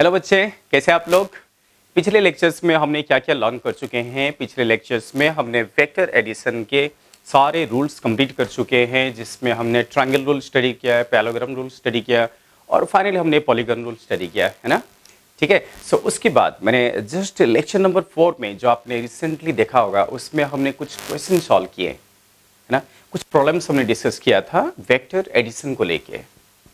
Hello बच्चे, कैसे आप लोग। पिछले लेक्चर्स में हमने क्या क्या लर्न कर चुके हैं। पिछले लेक्चर्स में हमने वेक्टर एडिशन के सारे रूल्स कंप्लीट कर चुके हैं, जिसमें हमने ट्रायंगल रूल स्टडी किया है, पैरेललोग्राम रूल स्टडी किया और फाइनली हमने पॉलीगन रूल स्टडी किया है ना। ठीक है। सो उसके बाद मैंने जस्ट लेक्चर नंबर 4 में जो आपने रिसेंटली देखा होगा, उसमें हमने कुछ क्वेश्चन सॉल्व किए है ना, कुछ प्रॉब्लम्स हमने डिस्कस किया था वेक्टर एडिशन को लेके।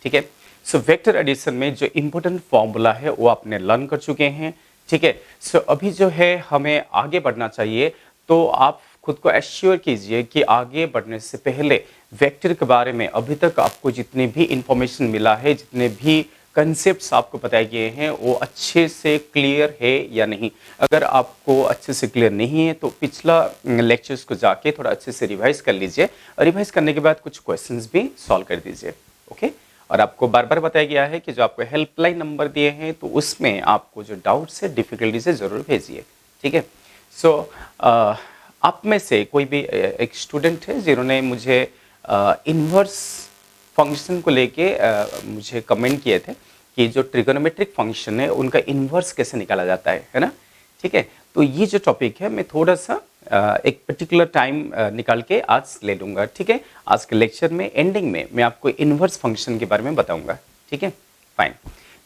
ठीक है। सो वेक्टर एडिशन में जो इम्पोर्टेंट फॉर्मूला है वो आपने लर्न कर चुके हैं। ठीक है। सो अभी जो है हमें आगे बढ़ना चाहिए, तो आप खुद को एश्योर कीजिए कि आगे बढ़ने से पहले वेक्टर के बारे में अभी तक आपको जितने भी इंफॉर्मेशन मिला है, जितने भी कंसेप्ट्स आपको बताए गए हैं, वो अच्छे से क्लियर है या नहीं। अगर आपको अच्छे से क्लियर नहीं है तो पिछला लेक्चर्स को जाके थोड़ा अच्छे से रिवाइज कर लीजिए, और रिवाइज करने के बाद कुछ क्वेश्चंस भी सॉल्व कर दीजिए। ओके। और आपको बार बार बताया गया है कि जो आपको हेल्पलाइन नंबर दिए हैं, तो उसमें आपको जो डाउट्स है, डिफिकल्टीज है, ज़रूर भेजिए। ठीक है। सो आप में से कोई भी एक स्टूडेंट है जिन्होंने मुझे इन्वर्स फंक्शन को लेके मुझे कमेंट किए थे कि जो ट्रिगोनोमेट्रिक फंक्शन है उनका इन्वर्स कैसे निकाला जाता है ना। ठीक है। तो ये जो टॉपिक है मैं थोड़ा सा एक पर्टिकुलर टाइम निकाल के आज ले लूँगा। ठीक है। आज के लेक्चर में एंडिंग में मैं आपको इन्वर्स फंक्शन के बारे में बताऊँगा। ठीक है। फाइन।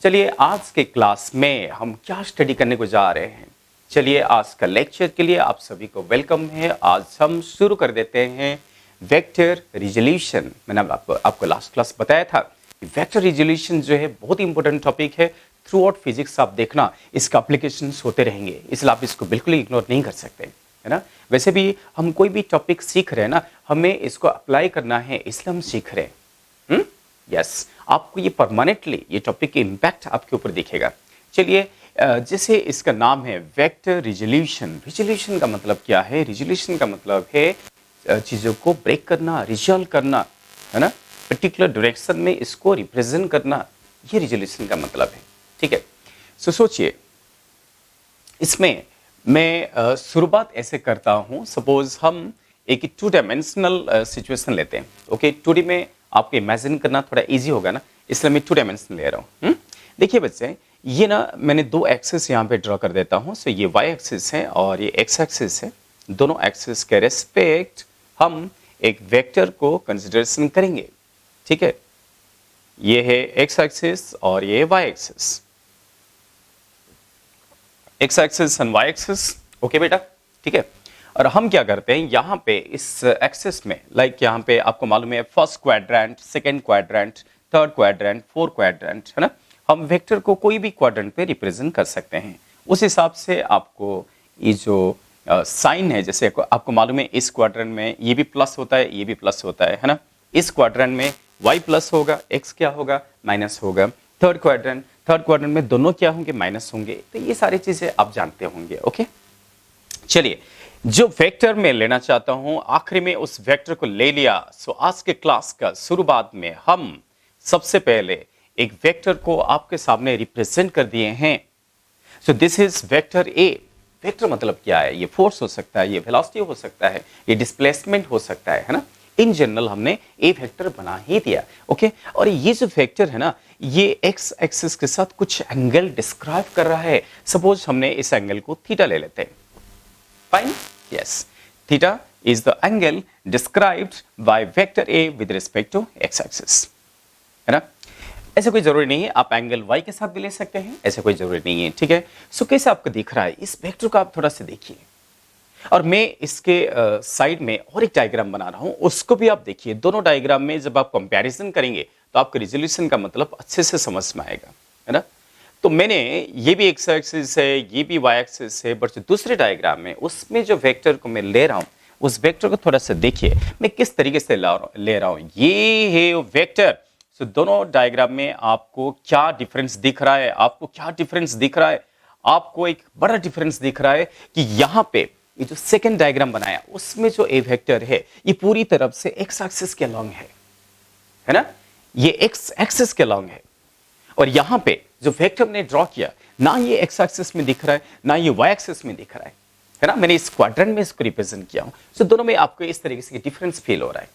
चलिए आज के क्लास में हम क्या स्टडी करने को जा रहे हैं। चलिए आज का लेक्चर के लिए आप सभी को वेलकम है। आज हम शुरू कर देते हैं वेक्टर रिजोल्यूशन। मैंने आपको लास्ट क्लास बताया था कि वेक्टर रिजोल्यूशन जो है बहुत इंपॉर्टेंट टॉपिक है। थ्रू आउट फिजिक्स आप देखना इसका एप्लीकेशंस होते रहेंगे, इसलिए आप इसको बिल्कुल इग्नोर नहीं कर सकते, है ना। वैसे भी हम कोई भी टॉपिक सीख रहे हैं ना, हमें इसको अप्लाई करना है, इसलिए हम सीख रहे हैं। यस, आपको ये परमानेंटली ये टॉपिक के इम्पैक्ट आपके ऊपर दिखेगा। चलिए, जैसे इसका नाम है वेक्टर रिजोल्यूशन। रिजोल्यूशन का मतलब क्या है? रिजोल्यूशन का मतलब है चीज़ों को ब्रेक करना, रिजॉल्व करना, है ना, पर्टिकुलर डायरेक्शन में इसको रिप्रेजेंट करना, ये रिजोल्यूशन का मतलब है। ठीक है। सो सोचिए, इसमें मैं शुरुआत ऐसे करता हूँ। सपोज हम एक 2 डायमेंशनल सिचुएशन लेते हैं। ओके। 2D में आपको इमेजिन करना थोड़ा इजी होगा ना, इसलिए मैं 2 डायमेंशन ले रहा हूँ। देखिए बच्चे, ये ना मैंने 2 एक्सिस यहाँ पे ड्रॉ कर देता हूँ। सो ये y एक्सिस है और ये x एक्सिस है। दोनों एक्सिस के रेस्पेक्ट हम एक वेक्टर को कंसिडरेशन करेंगे। ठीक है। ये है x एक्सिस और ये y axis. x axis and y axis. Okay बेटा। ठीक है। और हम क्या करते हैं यहाँ पे इस एक्सिस में, लाइक यहाँ पे आपको मालूम है first quadrant, second quadrant, third quadrant, fourth quadrant, है ना। हम वेक्टर को कोई भी क्वाड्रेंट पे रिप्रेजेंट कर सकते हैं। उस हिसाब से आपको ये जो साइन है, जैसे आपको मालूम है इस क्वाड्रेंट में ये भी प्लस होता है, ये भी प्लस होता है ना। इस क्वाड्रेंट में y प्लस होगा, x क्या होगा, माइनस होगा। थर्ड क्वाड्रेंट में दोनों क्या होंगे, माइनस होंगे। तो ये सारी चीजें आप जानते होंगे। ओके। चलिए, जो वेक्टर मैं लेना चाहता हूं, आखिरी में उस वेक्टर को ले लिया। सो आज के क्लास का शुरुआत में हम सबसे पहले एक वेक्टर को आपके सामने रिप्रेजेंट कर दिए हैं। So this is vector A. Vector मतलब क्या है? ये फोर्स हो सकता है, ये वेलोसिटी हो सकता है, ये डिस्प्लेसमेंट हो सकता है ना। इन जनरल हमने ए वेक्टर बना ही दिया। ओके। और ये जो वेक्टर है ना, ये एक्स एक्सिस के साथ कुछ एंगल डिस्क्राइब कर रहा है। सपोज हमने इस एंगल को थीटा ले लेते हैं। Fine. Yes, theta is the angle described by vector A with respect to X axis, है ना। ऐसे कोई जरूरी नहीं है, आप एंगल y के साथ भी ले सकते हैं, ऐसे कोई जरूरी नहीं है। ठीक है। सो कैसे आपको दिख रहा है इस वेक्टर को, आप थोड़ा सा देखिए। और मैं इसके साइड में और एक डायग्राम बना रहा हूं, उसको भी आप देखिए। दोनों डायग्राम में जब आप कंपैरिजन करेंगे तो आपको रिजोल्यूशन का मतलब अच्छे से समझ में आएगा, है ना। तो मैंने ये भी एक्स एक्सिस है, ये भी y एक्सिस है, बट जो दूसरे डायग्राम में उसमें जो वेक्टर को मैं ले रहा हूं, उस वेक्टर को थोड़ा सा देखिए मैं किस तरीके से ले रहा हूं। ये है वेक्टर। तो दोनों डायग्राम में आपको क्या डिफरेंस दिख रहा है? आपको क्या डिफरेंस दिख रहा है? आपको एक बड़ा डिफरेंस दिख रहा है कि यहाँ पे ये जो सेकंड डायग्राम बनाया उसमें जो ए वेक्टर है ये पूरी तरफ से एक्स एक्सिस के अलॉन्ग है ना। ये एक्स एक्सिस के अलॉन्ग है। और यहाँ पे जो वेक्टर ने ड्रॉ किया, ना ये एक्स एक्सिस में दिख रहा है, ना ये वाई एक्सिस में दिख रहा है ना। मैंने इस क्वाड्रेंट में इसको रिप्रेजेंट किया हूं। सो दोनों में आपको इस तरीके से डिफरेंस फील हो रहा है।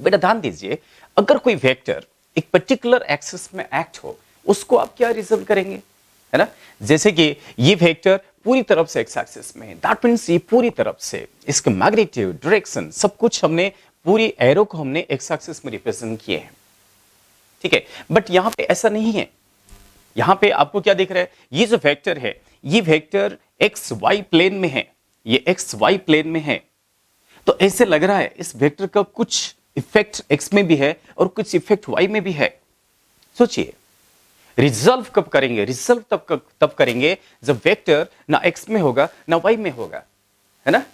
बेटा ध्यान दीजिए, अगर कोई वेक्टर एक पर्टिकुलर एक्सिस में एक्ट हो, उसको आप क्या रिजल्ट करेंगे? है ना। जैसे कि ये वेक्टर पूरी तरफ से एक्स एक्सिस में है, दैट मीन्स ये पूरी तरफ से इसका मैग्नीट्यूड, डायरेक्शन, सब कुछ हमने पूरी एरो को हमने एक्स एक्सिस में रिप्रेजेंट किए हैं, ठीक है। बट यहां पे ऐसा नहीं है, यहां पे आपको क्या दिख रहा है, ये जो वेक्टर है ये वेक्टर एक्स वाई प्लेन में है, ये एक्स वाई प्लेन में है। तो ऐसे लग रहा है इस वेक्टर का कुछ इफेक्ट एक्स में भी है और कुछ इफेक्ट वाई में भी है। सोचिए, रिजल्व कब करेंगे, रिजल्व तब करेंगे जब वेक्टर ना एक्स में होगा ना वाई में होगा, है ना।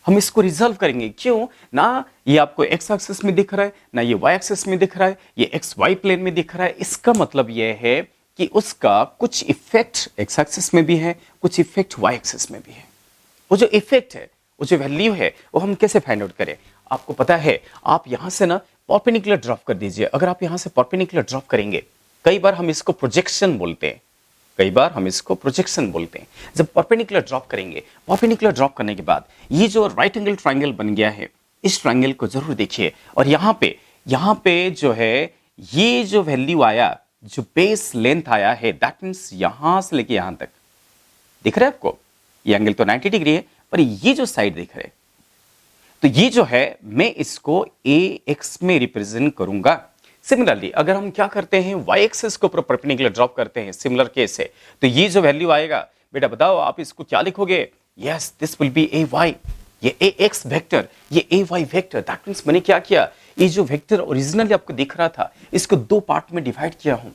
हम इसको रिजल्व करेंगे, क्यों ना ये आपको एक्स एक्सिस में दिख रहा है ना ये वाई एक्सिस में दिख रहा है, ये एक्स वाई प्लेन में दिख रहा है। इसका मतलब यह है कि उसका कुछ इफेक्ट एक्स एक्सिस में भी है, कुछ इफेक्ट वाई एक्सिस में भी है। वो जो इफेक्ट है, वो जो वैल्यू है, वो हम कैसे फाइंड आउट करें। आपको पता है, आप यहां से ना परपेंडिकुलर ड्रॉप कर दीजिए। अगर आप यहां से परपेंडिकुलर ड्रॉप करेंगे, कई बार हम इसको प्रोजेक्शन बोलते हैं, कई बार हम इसको प्रोजेक्शन बोलते हैं। जब परपेंडिकुलर ड्रॉप करेंगे, परपेंडिकुलर ड्रॉप करने के बाद ये जो राइट एंगल ट्रायंगल बन गया है, इस ट्रायंगल को जरूर देखिए। और यहाँ पे जो है ये जो वैल्यू आया, जो बेस लेंथ आया है, दैट मीन्स यहां से लेके यहां तक दिख रहा है आपको। ये एंगल तो 90 डिग्री है, पर ये जो साइड दिख रहा है, तो ये जो है मैं इसको ए एक्स में रिप्रेजेंट करूंगा। सिमिलरली अगर हम क्या करते हैं, वाई एक्सिस को परपेंडिकुलर ड्रॉप करते हैं, सिमिलर केस है, तो ये जो वैल्यू आएगा, बेटा बताओ आप इसको क्या लिखोगे। Yes, this will be A Y, ये ए एक्स वेक्टर, ये A Y vector. That means मैंने क्या किया, ये जो वेक्टर ओरिजिनली आपको दिख रहा था, इसको दो पार्ट में डिवाइड किया हूं,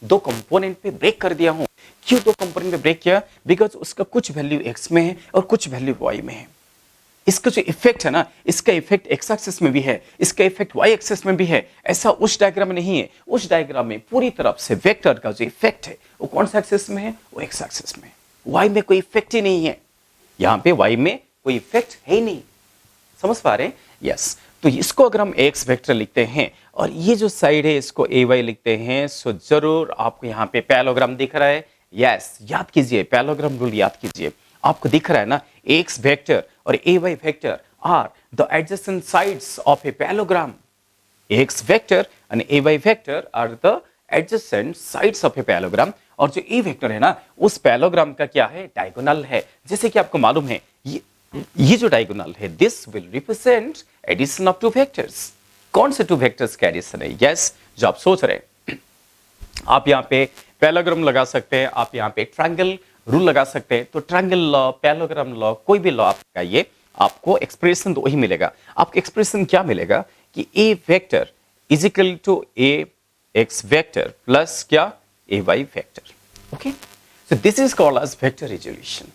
दो कंपोनेंट पे ब्रेक कर दिया हूं। क्यों दो कंपोनेंट पे ब्रेक किया, बिकॉज उसका कुछ वैल्यू एक्स में है और कुछ वैल्यू वाई में है। इसका जो इफेक्ट है ना, इसका इफेक्ट एक्स एक्सिस में भी है, इसका इफेक्ट वाई एक्सिस में भी है। ऐसा उस डायग्राम में नहीं है, उस डायग्राम में पूरी तरफ से वेक्टर का जो इफेक्ट है वो कौन सा एक्सिस में है, वो एक्स एक्सिस में। वाई में कोई इफेक्ट ही नहीं है, यहां पे वाई में कोई इफेक्ट है ही नहीं। समझ पा रहे हैं? यस। तो इसको अगर हम एक्स वेक्टर लिखते हैं और ये जो साइड है इसको ए वाई लिखते हैं, सो जरूर आपको यहाँ पे पैरेललोग्राम दिख रहा है। यस, याद कीजिए, पैरेललोग्राम रूल याद कीजिए। आपको दिख रहा है ना, एक्स वेक्टर और a Y vector are the adjacent sides of a parallelogram. X vector and a Y vector are the adjacent sides of a parallelogram. और जो ए वेक्टर है ना, उस पैरेललोग्राम का क्या है, डायगोनल है। जैसे कि आपको मालूम है, ये जो डायगोनल है, this will represent addition of two vectors. कौन से टू वेक्टर्स का एडिशन है? यस, जो आप सोच रहे हैं। आप यहाँ पे पैरेललोग्राम लगा सकते हैं, आप यहाँ पे ट्रायंगल रूल लगा सकते हैं। तो ट्रायंगल लॉ, पैरेललोग्राम लॉ, कोई भी लॉ आप लगाइए, आपको एक्सप्रेशन तो वही मिलेगा। आपको एक्सप्रेशन क्या मिलेगा कि a vector is equal to a x vector plus क्या, a Y vector. Okay, so this is called as vector resolution.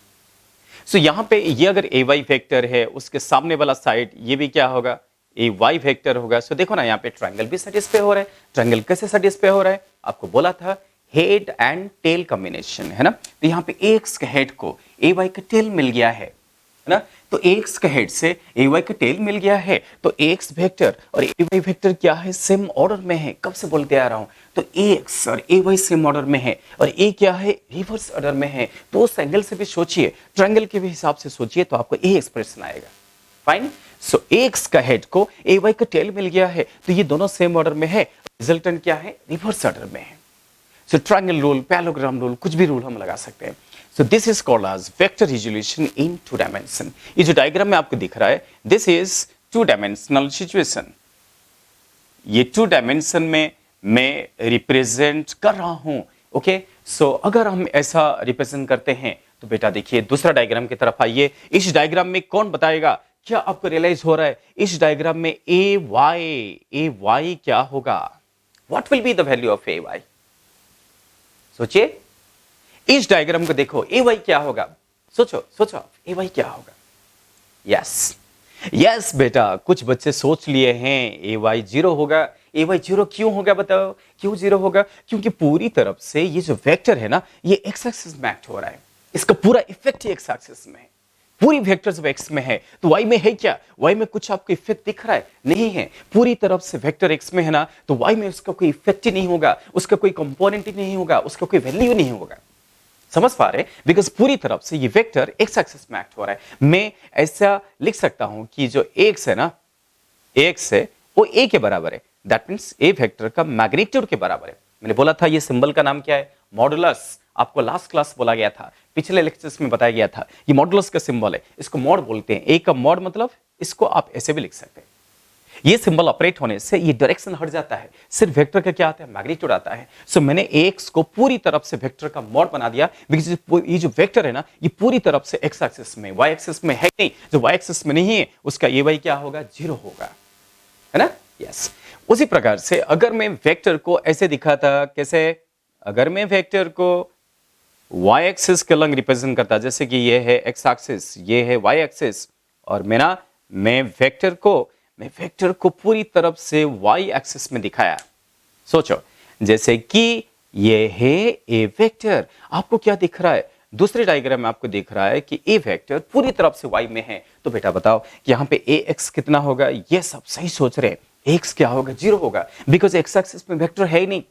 So यहां पे ये अगर ए वाई वेक्टर है, उसके सामने वाला साइड ये भी क्या होगा, ए वाई वेक्टर होगा। सो देखो ना, यहाँ पे ट्रायंगल भी सेटिस्फाई हो रहा है। ट्रायंगल कैसे सेटिस्फाई हो रहा है, आपको बोला था हेड एंड टेल कॉम्बिनेशन, है ना। तो यहाँ पे एक्स के हेड को ए वाई का टेल मिल गया है ना। तो एक्स के हेड से ए वाई का टेल मिल गया है, तो एक्स वेक्टर और ए वाई वेक्टर क्या है, सेम ऑर्डर में है। कब से बोलते आ रहा हूं, तो एक्स और ए वाई सेम ऑर्डर में है और ए क्या है, रिवर्स ऑर्डर में है। तो उस एंगल से भी सोचिए, ट्रायंगल के भी हिसाब से सोचिए, तो आपको ए एक्सप्रेशन आएगा। फाइन। सो एक्स का हेड को ए वाई का टेल मिल गया है, तो ये दोनों सेम ऑर्डर में है, रिजल्टेंट क्या है, रिवर्स ऑर्डर में है। So triangle rule, parallelogram rule, कुछ भी रूल हम लगा सकते हैं। So this is called as vector resolution in two dimension. ये जो डायग्राम में आपको दिख रहा है, this is two dimensional situation. ये टू डायमेंशन में मैं रिप्रेजेंट कर रहा हूं। ओके, सो अगर हम ऐसा रिप्रेजेंट करते हैं, तो बेटा देखिए दूसरा डायग्राम की तरफ आइए। इस डायग्राम में कौन बताएगा, क्या आपको रियलाइज हो रहा है, इस डायग्राम में ए वाई क्या होगा, what will be the value of A Y. सोचिए, इस डायग्राम को देखो, ए वाई क्या होगा, सोचो ए वाई क्या होगा। यस बेटा, कुछ बच्चे सोच लिए हैं ए वाई 0 होगा। ए वाई 0 क्यों होगा, बताओ क्यों 0 होगा? क्योंकि पूरी तरफ से ये जो वेक्टर है ना, ये एक्स एक्सिस में एक्ट हो रहा है, इसका पूरा इफेक्ट एक्स एक्सिस में है। पूरी वेक्टर्स एक्स में है, तो वाई में है क्या, वाई में कुछ आपको इफेक्ट दिख रहा है? नहीं है। पूरी तरफ से वेक्टर एक्स में है ना, तो वाई में उसका कोई इफेक्ट ही नहीं होगा, उसका कोई कंपोनेंट ही नहीं होगा, उसका कोई वैल्यू नहीं होगा। समझ पा रहे? बिकॉज पूरी तरफ से ये वेक्टर एक्स एक्सिस में एक्ट हो रहा है। मैं ऐसा लिख सकता हूं कि जो एक्स है ना, एक्स है वो ए के बराबर है। दैट मीन्स ए वेक्टर का मैग्नीट्यूड के बराबर है। मैंने बोला था ये सिंबल का नाम क्या है, मॉडुलस आपको लास्ट क्लास बोला गया था, पिछले लेक्चर्स में बताया गया था। ये मॉडुलस का सिंबल है, इसको मॉड बोलते हैं। ए का मॉड मतलब इसको आप ऐसे भी लिख सकते हैं। ये सिंबल ऑपरेट होने से ये डायरेक्शन हट जाता है, सिर्फ वेक्टर का क्या आता है, मैग्नीट्यूड आता है। सो मैंने एक्स को पूरी तरफ से वेक्टर का मॉड बना दिया, बिकॉज ये जो वेक्टर है ना, ये पूरी तरफ से एक्स एक्सिस में, वाई एक्सिस में है नहीं। जो वाई एक्सिस में नहीं है उसका ए वाई क्या होगा, 0 होगा, है ना। यस उसी प्रकार से अगर मैं वेक्टर को ऐसे दिखाता, कैसे, अगर मैं वेक्टर को वाई एक्सिस के अलग रिप्रेजेंट करता, जैसे कि ये है एक्स एक्सिस, ये है वाई एक्सिस, और मैं वेक्टर को पूरी तरफ से वाई एक्सिस में दिखाया। सोचो जैसे कि ये है ए वेक्टर, आपको क्या दिख रहा है, दूसरे डायग्राम में आपको दिख रहा है कि ए वेक्टर पूरी तरफ से वाई में है। तो बेटा बताओ कि यहाँ पे ए एक्स कितना होगा, ये सब सही सोच रहे हैं, एक्स क्या होगा, 0 होगा, बिकॉज एक्स एक्सिस में वेक्टर है ही नहीं,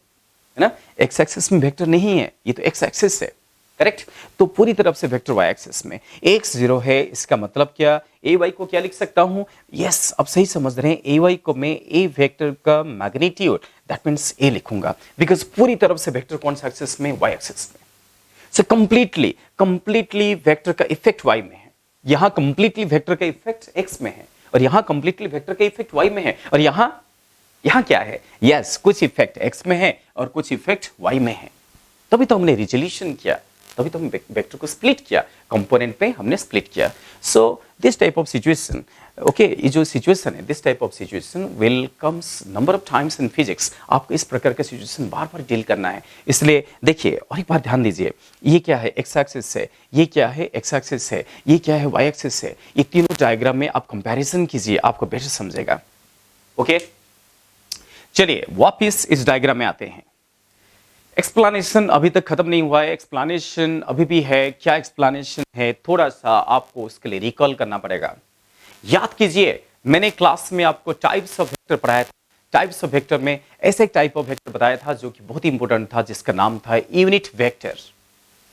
है ना। एक्स एक्सिस में वेक्टर नहीं है, ये तो एक्स एक्सिस है, करेक्ट। तो पूरी तरफ से वेक्टर वाई एक्सिस में एक्स 0 है, इसका मतलब क्या, ए वाई को क्या लिख सकता हूं, यस अब सही समझ रहे हैं, ए वाई को मैं ए वेक्टर का मैग्नीट्यूड, दैट मींस ए लिखूंगा, बिकॉज पूरी तरफ से वेक्टर कौन सा एक्सिस में, वाई एक्सिस में। सो कंप्लीटली वेक्टर का इफेक्ट वाई में है, यहां कंप्लीटली वेक्टर का इफेक्ट एक्स में है, और यहां कंप्लीटली वेक्टर का इफेक्ट वाई में है, और यहां क्या है, यस कुछ इफेक्ट एक्स में है और कुछ इफेक्ट वाई में है। तभी तो हमने रिजोल्यूशन किया, तभी तो हम वेक्टर को स्प्लिट किया, कंपोनेंट पे हमने स्प्लिट किया। So this type of situation, okay, ये जो सिचुएशन है, this type of situation will comes number of times in physics. आपको इस प्रकार का सिचुएशन बार बार डील करना है। इसलिए देखिए और एक बार ध्यान दीजिए, ये क्या है, एक्स एक्सिस है, ये क्या है, एक्स एक्सिस है, ये क्या है, वाई एक्सिस है। ये तीनों डायग्राम में आप कंपैरिजन कीजिए, आपको बेटर समझेगा। ओके चलिए वापिस इस डायग्राम में आते हैं। एक्सप्लेनेशन अभी तक खत्म नहीं हुआ है, एक्सप्लेनेशन अभी भी है। क्या एक्सप्लेनेशन है, थोड़ा सा आपको उसके लिए रिकॉल करना पड़ेगा। याद कीजिए मैंने क्लास में आपको टाइप्स ऑफ वेक्टर पढ़ाया था। टाइप्स ऑफ वेक्टर में ऐसे एक टाइप ऑफ वेक्टर बताया था जो कि बहुत ही इंपॉर्टेंट था, जिसका नाम था यूनिट वेक्टर।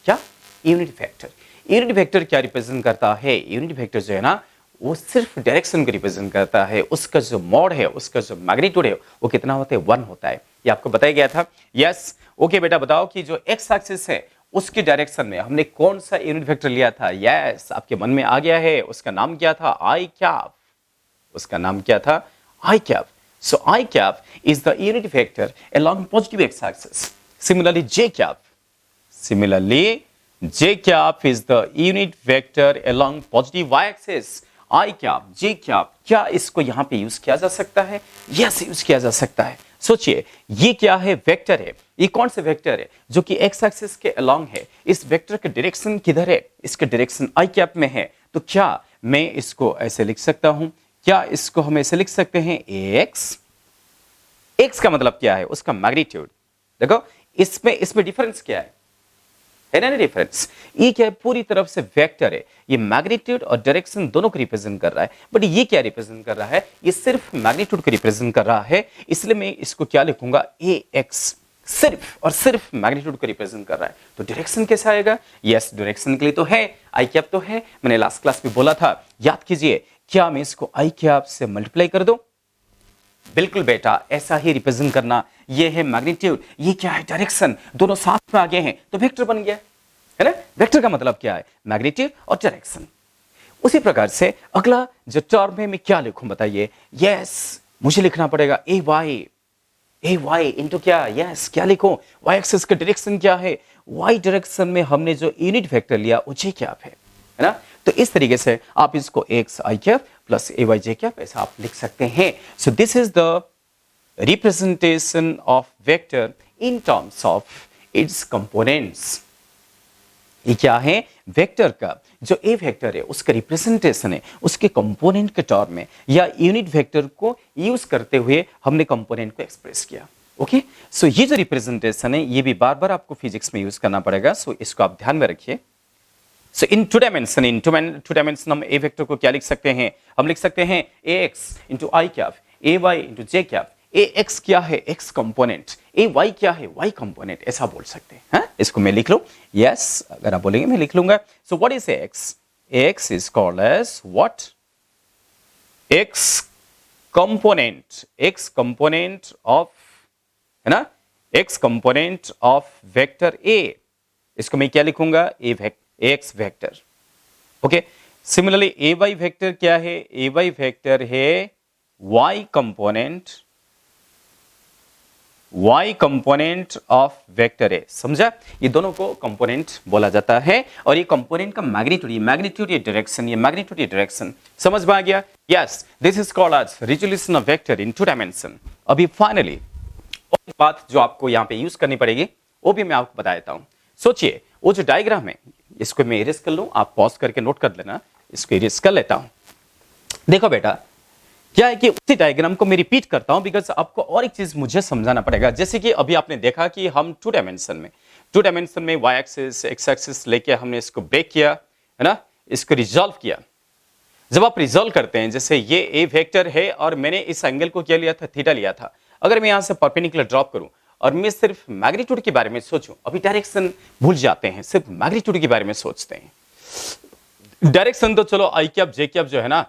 क्या, यूनिट वेक्टर। यूनिट वेक्टर क्या रिप्रेजेंट करता है, यूनिट वेक्टर जो है ना, वो सिर्फ डायरेक्शन को रिप्रेजेंट करता है। उसका जो मॉड है, उसका जो मैग्नीट्यूड है, वो कितना होता है, 1 होता है। ये आपको बताया गया था। यस ओके बेटा बताओ कि जो एक्स एक्सिस है उसकी डायरेक्शन में हमने कौन सा यूनिट वेक्टर लिया था। यस आपके मन में आ गया है, उसका नाम क्या था, आई कैप। उसका नाम क्या था, i cap. So i cap is the unit vector along positive x axis. Similarly j cap is the unit vector along positive y axis. I cap, J cap, क्या इसको यहां पे यूज किया जा सकता है, यस यूज किया जा सकता है। सोचिए ये क्या है, वेक्टर है। ये कौन से वेक्टर है जो कि एक्स एक्सिस के अलोंग है। इस वेक्टर का डायरेक्शन किधर है, इसका डायरेक्शन आई कैप में है। तो क्या मैं इसको ऐसे लिख सकता हूं, क्या इसको हम ऐसे लिख सकते हैं, एक्स। एक्स का मतलब क्या है, उसका मैग्नीट्यूड। देखो इसमें डिफरेंस क्या है ना डिफरेंस। ये क्या है, पूरी तरफ से वेक्टर है, ये मैग्नीट्यूड और डायरेक्शन दोनों को रिप्रेजेंट कर रहा है। बट ये क्या रिप्रेजेंट कर रहा है, ये सिर्फ मैग्नीट्यूड को रिप्रेजेंट कर रहा है। इसलिए मैं इसको क्या लिखूंगा, ए एक्स, सिर्फ और सिर्फ मैग्नीट्यूड को रिप्रेजेंट कर रहा है। तो डायरेक्शन कैसा आएगा, यस डायरेक्शन के लिए तो है, आई कैप तो है। मैंने लास्ट क्लास में बोला था, याद कीजिए, क्या मैं इसको आई कैप से मल्टीप्लाई कर दूं, बिल्कुल बेटा ऐसा ही रिप्रेजेंट करना। ये है मैग्नीट्यूड, ये क्या है, डायरेक्शन, दोनों साथ में आगे हैं तो वेक्टर बन गया, है ना। वेक्टर का मतलब क्या है, मैग्नीट्यूड और डायरेक्शन। उसी प्रकार से अगला जो टर्म है मैं क्या लिखूं बताइए। यस मुझे लिखना पड़ेगा ए वाई इंटू क्या, यस क्या लिखूं, वाई एक्सिस का डायरेक्शन क्या है, वाई डायरेक्शन में हमने जो यूनिट वेक्टर लिया वो जे कैप है ना। तो इस तरीके से आप इसको एक्स आई कैप प्लस ए वाई जे कैप ऐसा आप लिख सकते हैं। So this is the representation of vector in terms of its components. ये क्या है, वेक्टर का जो ए वेक्टर है उसका रिप्रेजेंटेशन है उसके कंपोनेंट के टर्म में, या यूनिट वेक्टर को यूज करते हुए हमने कंपोनेंट को एक्सप्रेस किया। ओके सो ये जो रिप्रेजेंटेशन है ये भी बार बार आपको फिजिक्स में यूज करना पड़ेगा। सो इसको आप ध्यान में रखिए। सो इन टू डायमेंशन हम ए वेक्टर को क्या लिख सकते हैं, हम लिख सकते हैं ए x into I cap, A Y into J cap. A x क्या है, एक्स कंपोनेंट, ए वाई क्या है, वाई कंपोनेंट, ऐसा बोल सकते हैं। हाँ? इसको मैं लिख लूं, यस अगर आप बोलेंगे मैं लिख लूंगा। So what is X, X is called as what, X component of, है ना, X component of vector A, इसको मैं क्या लिखूंगा, A x vector. Okay, similarly A Y vector क्या है, ए वाई वेक्टर है y component of vector A. समझा, ये दोनों को कंपोनेंट बोला जाता है और ये कंपोनेंट का मैग्नीट्यूड, ये मैग्नीट्यूड ये डायरेक्शन, ये मैग्नीट्यूड ये डायरेक्शन समझ में आ गया। Yes, this is called as resolution of vector in 2 dimension. अभी फाइनली एक बात जो आपको यहां पे यूज करनी पड़ेगी वो भी मैं आपको बता देता हूं। सोचिए वो जो डायग्राम है, इसको मैं इरेज कर लूं, आप पॉज करके नोट कर लेना, इसको इरेज कर लेता हूं। देखो बेटा, क्या है कि उसी डायग्राम को मैं रिपीट करता हूं बिकॉज आपको और एक चीज मुझे समझाना पड़ेगा। जैसे कि अभी आपने देखा कि हम 2 डायमेंशन में y एक्सिस x एक्सिस लेके हमने इसको ब्रेक किया है ना, इसको रिजॉल्व किया। जब आप रिजॉल्व करते हैं, जैसे ये ए वेक्टर है और मैंने इस एंगल को क्या लिया था, थीटा लिया था। अगर मैं यहां से परपेंडिकुलर ड्रॉप करूं और मैं सिर्फ मैग्नीट्यूड के बारे में सोचूं, अभी डायरेक्शन भूल जाते हैं, सिर्फ मैग्नीट्यूड के बारे में सोचते हैं। डायरेक्शन तो चलो आई कैप जे कैप जो है ना,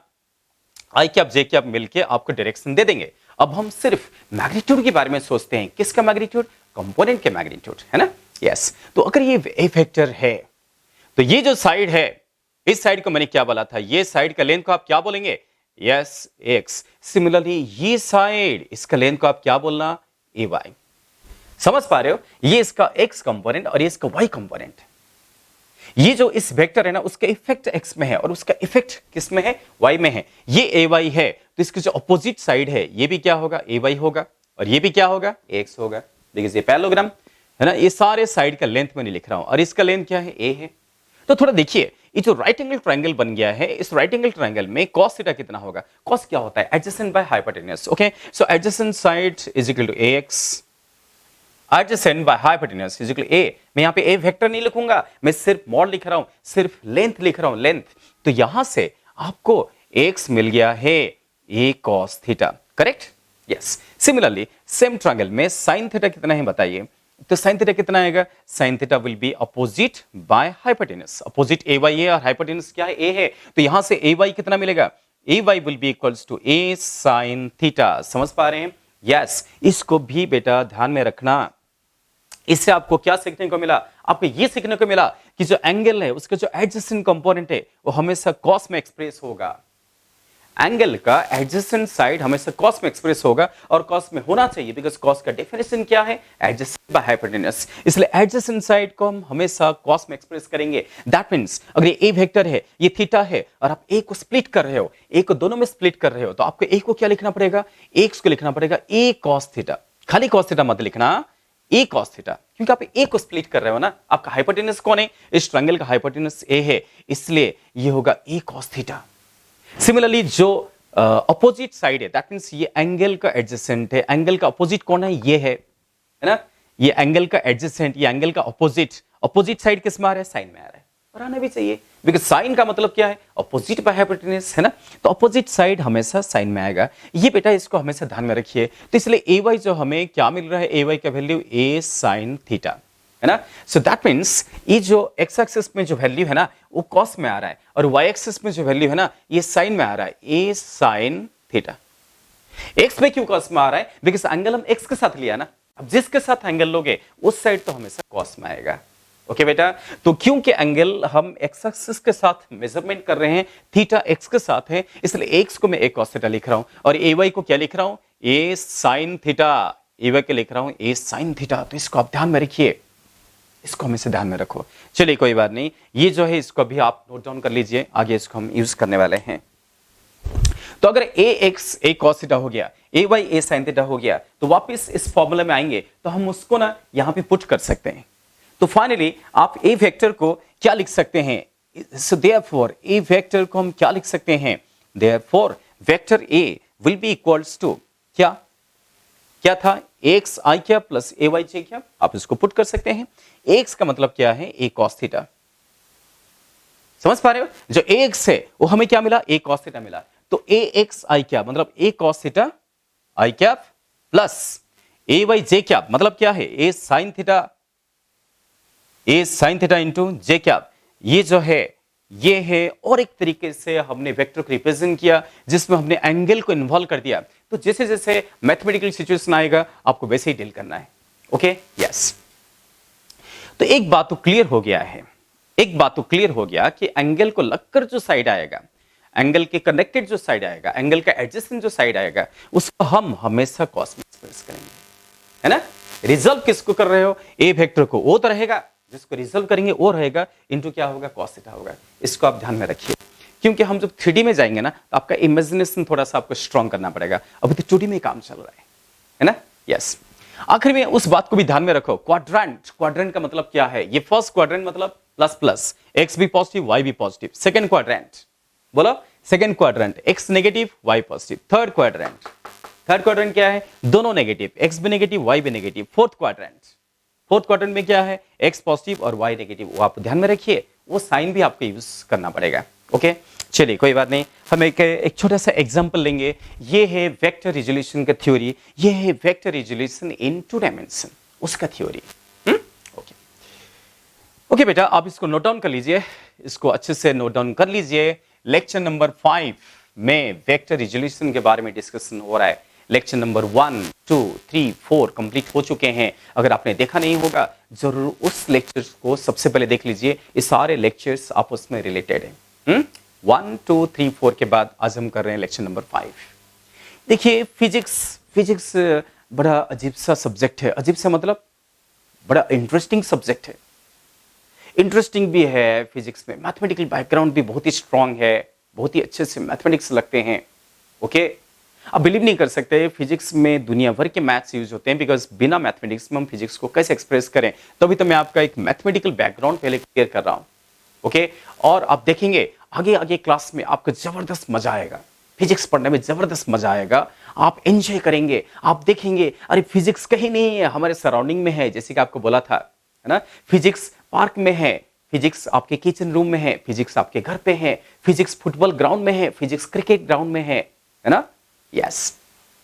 आई कैप जे कैप मिलके आपको डायरेक्शन दे देंगे। अब हम सिर्फ मैग्नीट्यूड के बारे में सोचते हैं। किसका मैग्नीट्यूड, कंपोनेंट के मैग्नीट्यूड, है ना। यस, तो अगर ये ए वेक्टर है तो ये जो साइड है, इस साइड को मैंने क्या बोला था, ये साइड का लेंथ को आप क्या बोलेंगे, यस एक्स। सिमिलरली ये साइड, इसका लेंथ को आप क्या बोलना, ए वाई। समझ पा रहे हो, ये इसका एक्स कंपोनेंट और ये इसका वाई कंपोनेंट। ये जो इस वेक्टर है ना, उसका इफेक्ट एक्स में है और उसका इफेक्ट किस में है, वाई में है। ये ए वाई है तो इसकी जो अपोजिट साइड है ये भी क्या होगा, ए वाई होगा और ये भी क्या होगा, एक्स होगा। देखिए ये पैरेललोग्राम है ना, ये सारे साइड का लेंथ मैं नहीं लिख रहा हूं और इसका लेंथ क्या है, ए है। तो थोड़ा देखिए, ये जो राइट एंगल ट्रायंगल बन गया है, इस राइट एंगल ट्रायंगल में cos थीटा कितना होगा, cos क्या होता है, adjacent by hypotenuse. Okay, so adjacent side is equal to ax, adjacent by hypotenuse is equal to a। मैं यहां पे a वेक्टर नहीं लिखूंगा, मैं सिर्फ मॉड लिख रहा हूं, सिर्फ लेंथ लिख रहा हूं, लेंथ। तो यहां से आपको x मिल गया है a cos theta, correct. Yes, similarly same triangle में sin थीटा कितना है बताइए, तो sin थीटा कितना आएगा, sin theta will be opposite by hypotenuse. Opposite A Y है और हाइपोटेन्यूज क्या है, ए है। तो यहां से ए वाई कितना मिलेगा, a y will be equals to a sin theta. समझ पा रहे हैं। यस, इसको भी बेटा ध्यान में रखना। इससे आपको क्या सीखने को मिला, आपको ये सीखने को मिला कि जो एंगल है उसका जो एडजेसेंट कंपोनेंट है वो हमेशा कॉस में एक्सप्रेस होगा। एंगल का एडजेसेंट साइड हमेशा कॉस में एक्सप्रेस होगा और कॉस में होना चाहिए बिकॉज कॉस का डेफिनेशन क्या है, एडजेसेंट बाय हाइपोटेन्यूज। इसलिए एडजेसेंट साइड को हम हमेशा कॉस में एक्सप्रेस करेंगे। दैट मींस अगर ये ए वेक्टर है, ये थीटा है और आप ए को स्प्लिट कर रहे हो, ए को दोनों में स्प्लिट कर रहे हो, तो आपको ए को क्या लिखना पड़ेगा, एक्स को लिखना पड़ेगा ए कॉस थीटा। खाली कॉस थीटा मत लिखना, ए कॉस थीटा, क्योंकि आप ए को स्प्लिट कर रहे हो ना। आपका हाइपोटेन्यूज कौन है, इस ट्रायंगल का हाइपोटेन्यूज ए है, इसलिए ये होगा ए कॉस थीटा। सिमिलरली जो अपोजिट साइड है, दैट मींस ये एंगल का एडजेसेंट है। एंगल का अपोजिट कौन है, ये है ना। ये एंगल का एडजेसेंट, ये एंगल का अपोजिट साइड किस में आ रहा है, साइन में आ रहा है और आना भी चाहिए बिकॉज साइन का मतलब क्या है, अपोजिट बाय हाइपोटेन्यूज, है ना। तो अपोजिट साइड हमेशा साइन में आएगा। ये बेटा इसको हमेशा ध्यान में रखिए। तो इसलिए ए वाई जो हमें क्या मिल रहा है, ए वाई का वैल्यू ए साइन थीटा, है ना। सो दैट मींस ये जो एक्स एक्सिस में जो वैल्यू है ना वो कॉस में आ रहा है और वाई एक्सिस में जो वैल्यू है ना ये साइन में आ रहा है, ए साइन थीटा। एक्स में क्यों कॉस में आ रहा है, बिकॉज एंगल हम एक्स के साथ लिया ना। अब जिसके साथ एंगल लोगे उस साइड तो हमेशा कॉस में आएगा। ओके बेटा, तो क्योंकि एंगल हम एक्स एक्सिस के साथ मेजरमेंट कर रहे हैं, थीटा एक्स के साथ है, इसलिए एक्स को मैं ए कॉस थीटा लिख रहा हूं और ए वाई को क्या लिख रहा हूं, ए साइन थीटा। ए वाई को लिख रहा हूं ए साइन थीटा। तो इसको आप ध्यान में रखिए, इसको हमेशा ध्यान में रखो। चलिए कोई बात नहीं, ये जो है इसको भी आप नोट डाउन कर लीजिए, आगे इसको हम यूज करने वाले हैं। तो अगर ए एक्स ए कॉस थीटा हो गया, ए वाई ए साइन थीटा हो गया, तो वापस इस फॉर्मूला में आएंगे तो हम उसको ना यहां पे पुट कर सकते हैं। तो फाइनली आप ए वेक्टर को क्या लिख सकते हैं, सो देयरफॉर ए वेक्टर को हम क्या लिख सकते हैं, therefore vector A will be equals to क्या था, एक्स आई क्या प्लस ए वाई जे क्या। आप इसको पुट कर सकते हैं। एक्स का मतलब क्या है, ए कॉस थीटा। समझ पा रहे हो, जो एक्स है वो हमें क्या मिला, ए कॉस थीटा मिला। तो ए एक्स आई क्या मतलब ए कॉस थीटा आई क्या प्लस ए वाई जे क्या मतलब क्या है, ए साइन थीटा, ए साइन थीटा इंटू जे क्या। ये जो है ये है, और एक तरीके से हमने वेक्टर को रिप्रेजेंट किया जिसमें हमने एंगल को इन्वॉल्व कर दिया। तो जैसे जैसे मैथमेटिकल सिचुएशन आएगा आपको वैसे ही डील करना है। Okay yes. तो एक बात तो क्लियर हो गया है, एक बात तो क्लियर हो गया कि एंगल को लगकर जो साइड आएगा, एंगल के कनेक्टेड जो साइड आएगा, एंगल का एडजेसेंट जो साइड आएगा, उसको हम हमेशा कॉस में एक्सप्रेस करेंगे, है ना। रिजल्व किसको कर रहे हो, ए वेक्टर को, वो तो रहेगा, जिसको रिजल्व करेंगे वो रहेगा, इनटू क्या होगा, कॉस थीटा होगा। इसको आप ध्यान में रखिए, क्योंकि हम जब 3D में जाएंगे ना, तो आपका इमेजिनेशन थोड़ा सा आपको स्ट्रॉन्ग करना पड़ेगा। अभी तो 2D में काम चल रहा है ना। यस। आखिर में उस बात को भी ध्यान में रखो, क्वाड्रेंट, क्वाड्रेंट का मतलब क्या है। ये फर्स्ट क्वाड्रेंट मतलब प्लस प्लस, एक्स भी पॉजिटिव वाई भी पॉजिटिव। सेकंड क्वाड्रेंट बोलो, second quadrant X negative Y positive. Third quadrant, third quadrant क्या है, दोनों नेगेटिव, एक्स भी नेगेटिव वाई भी negative. Fourth quadrant, fourth quadrant में क्या है, एक्स पॉजिटिव और वाई नेगेटिव। वो आप ध्यान में रखिए, वो साइन भी आपको यूज करना पड़ेगा। ओके चलिए कोई बात नहीं, हम एक छोटा सा एग्जांपल लेंगे। ये है वेक्टर रिजोल्यूशन का थ्योरी, ये है वेक्टर रिजोल्यूशन इन 2 डायमेंशन, उसका थ्योरी। ओके ओके बेटा, आप इसको नोट डाउन कर लीजिए, इसको अच्छे से नोट डाउन कर लीजिए। लेक्चर नंबर 5 में वेक्टर रिजोल्यूशन के बारे में डिस्कशन हो रहा है। लेक्चर नंबर 1, 2, 3, 4 कंप्लीट हो चुके हैं। अगर आपने देखा नहीं होगा, जरूर उस लेक्चर्स को सबसे पहले देख लीजिए। ये सारे लेक्चर्स आपस में रिलेटेड है। 1, 2, 3, 4 के बाद आज हम कर रहे हैं लेक्चर नंबर 5। देखिए फिजिक्स बड़ा अजीब सा सब्जेक्ट है। अजीब सा मतलब बड़ा इंटरेस्टिंग सब्जेक्ट है। इंटरेस्टिंग भी है फिजिक्स में, मैथमेटिकल बैकग्राउंड भी बहुत ही स्ट्रांग है, बहुत ही अच्छे से मैथमेटिक्स लगते हैं। ओके आप बिलीव नहीं कर सकते, फिजिक्स में दुनिया भर के मैथ्स यूज होते हैं, बिकॉज बिना मैथमेटिक्स में हम फिजिक्स को कैसे एक्सप्रेस करें। तभी तो मैं आपका एक मैथमेटिकल बैकग्राउंड पहले क्लियर कर रहा हूं। ओके और आप देखेंगे आगे आगे क्लास में आपको जबरदस्त मजा आएगा, फिजिक्स पढ़ने में जबरदस्त मजा आएगा, आप एंजॉय करेंगे। आप देखेंगे अरे फिजिक्स कहीं नहीं है, हमारे सराउंडिंग में है, जैसे कि आपको बोला था, है ना। फिजिक्स पार्क में है, फिजिक्स आपके किचन रूम में है, फिजिक्स आपके घर पे है, फिजिक्स फुटबॉल ग्राउंड में है, फिजिक्स क्रिकेट ग्राउंड में है ना। यस।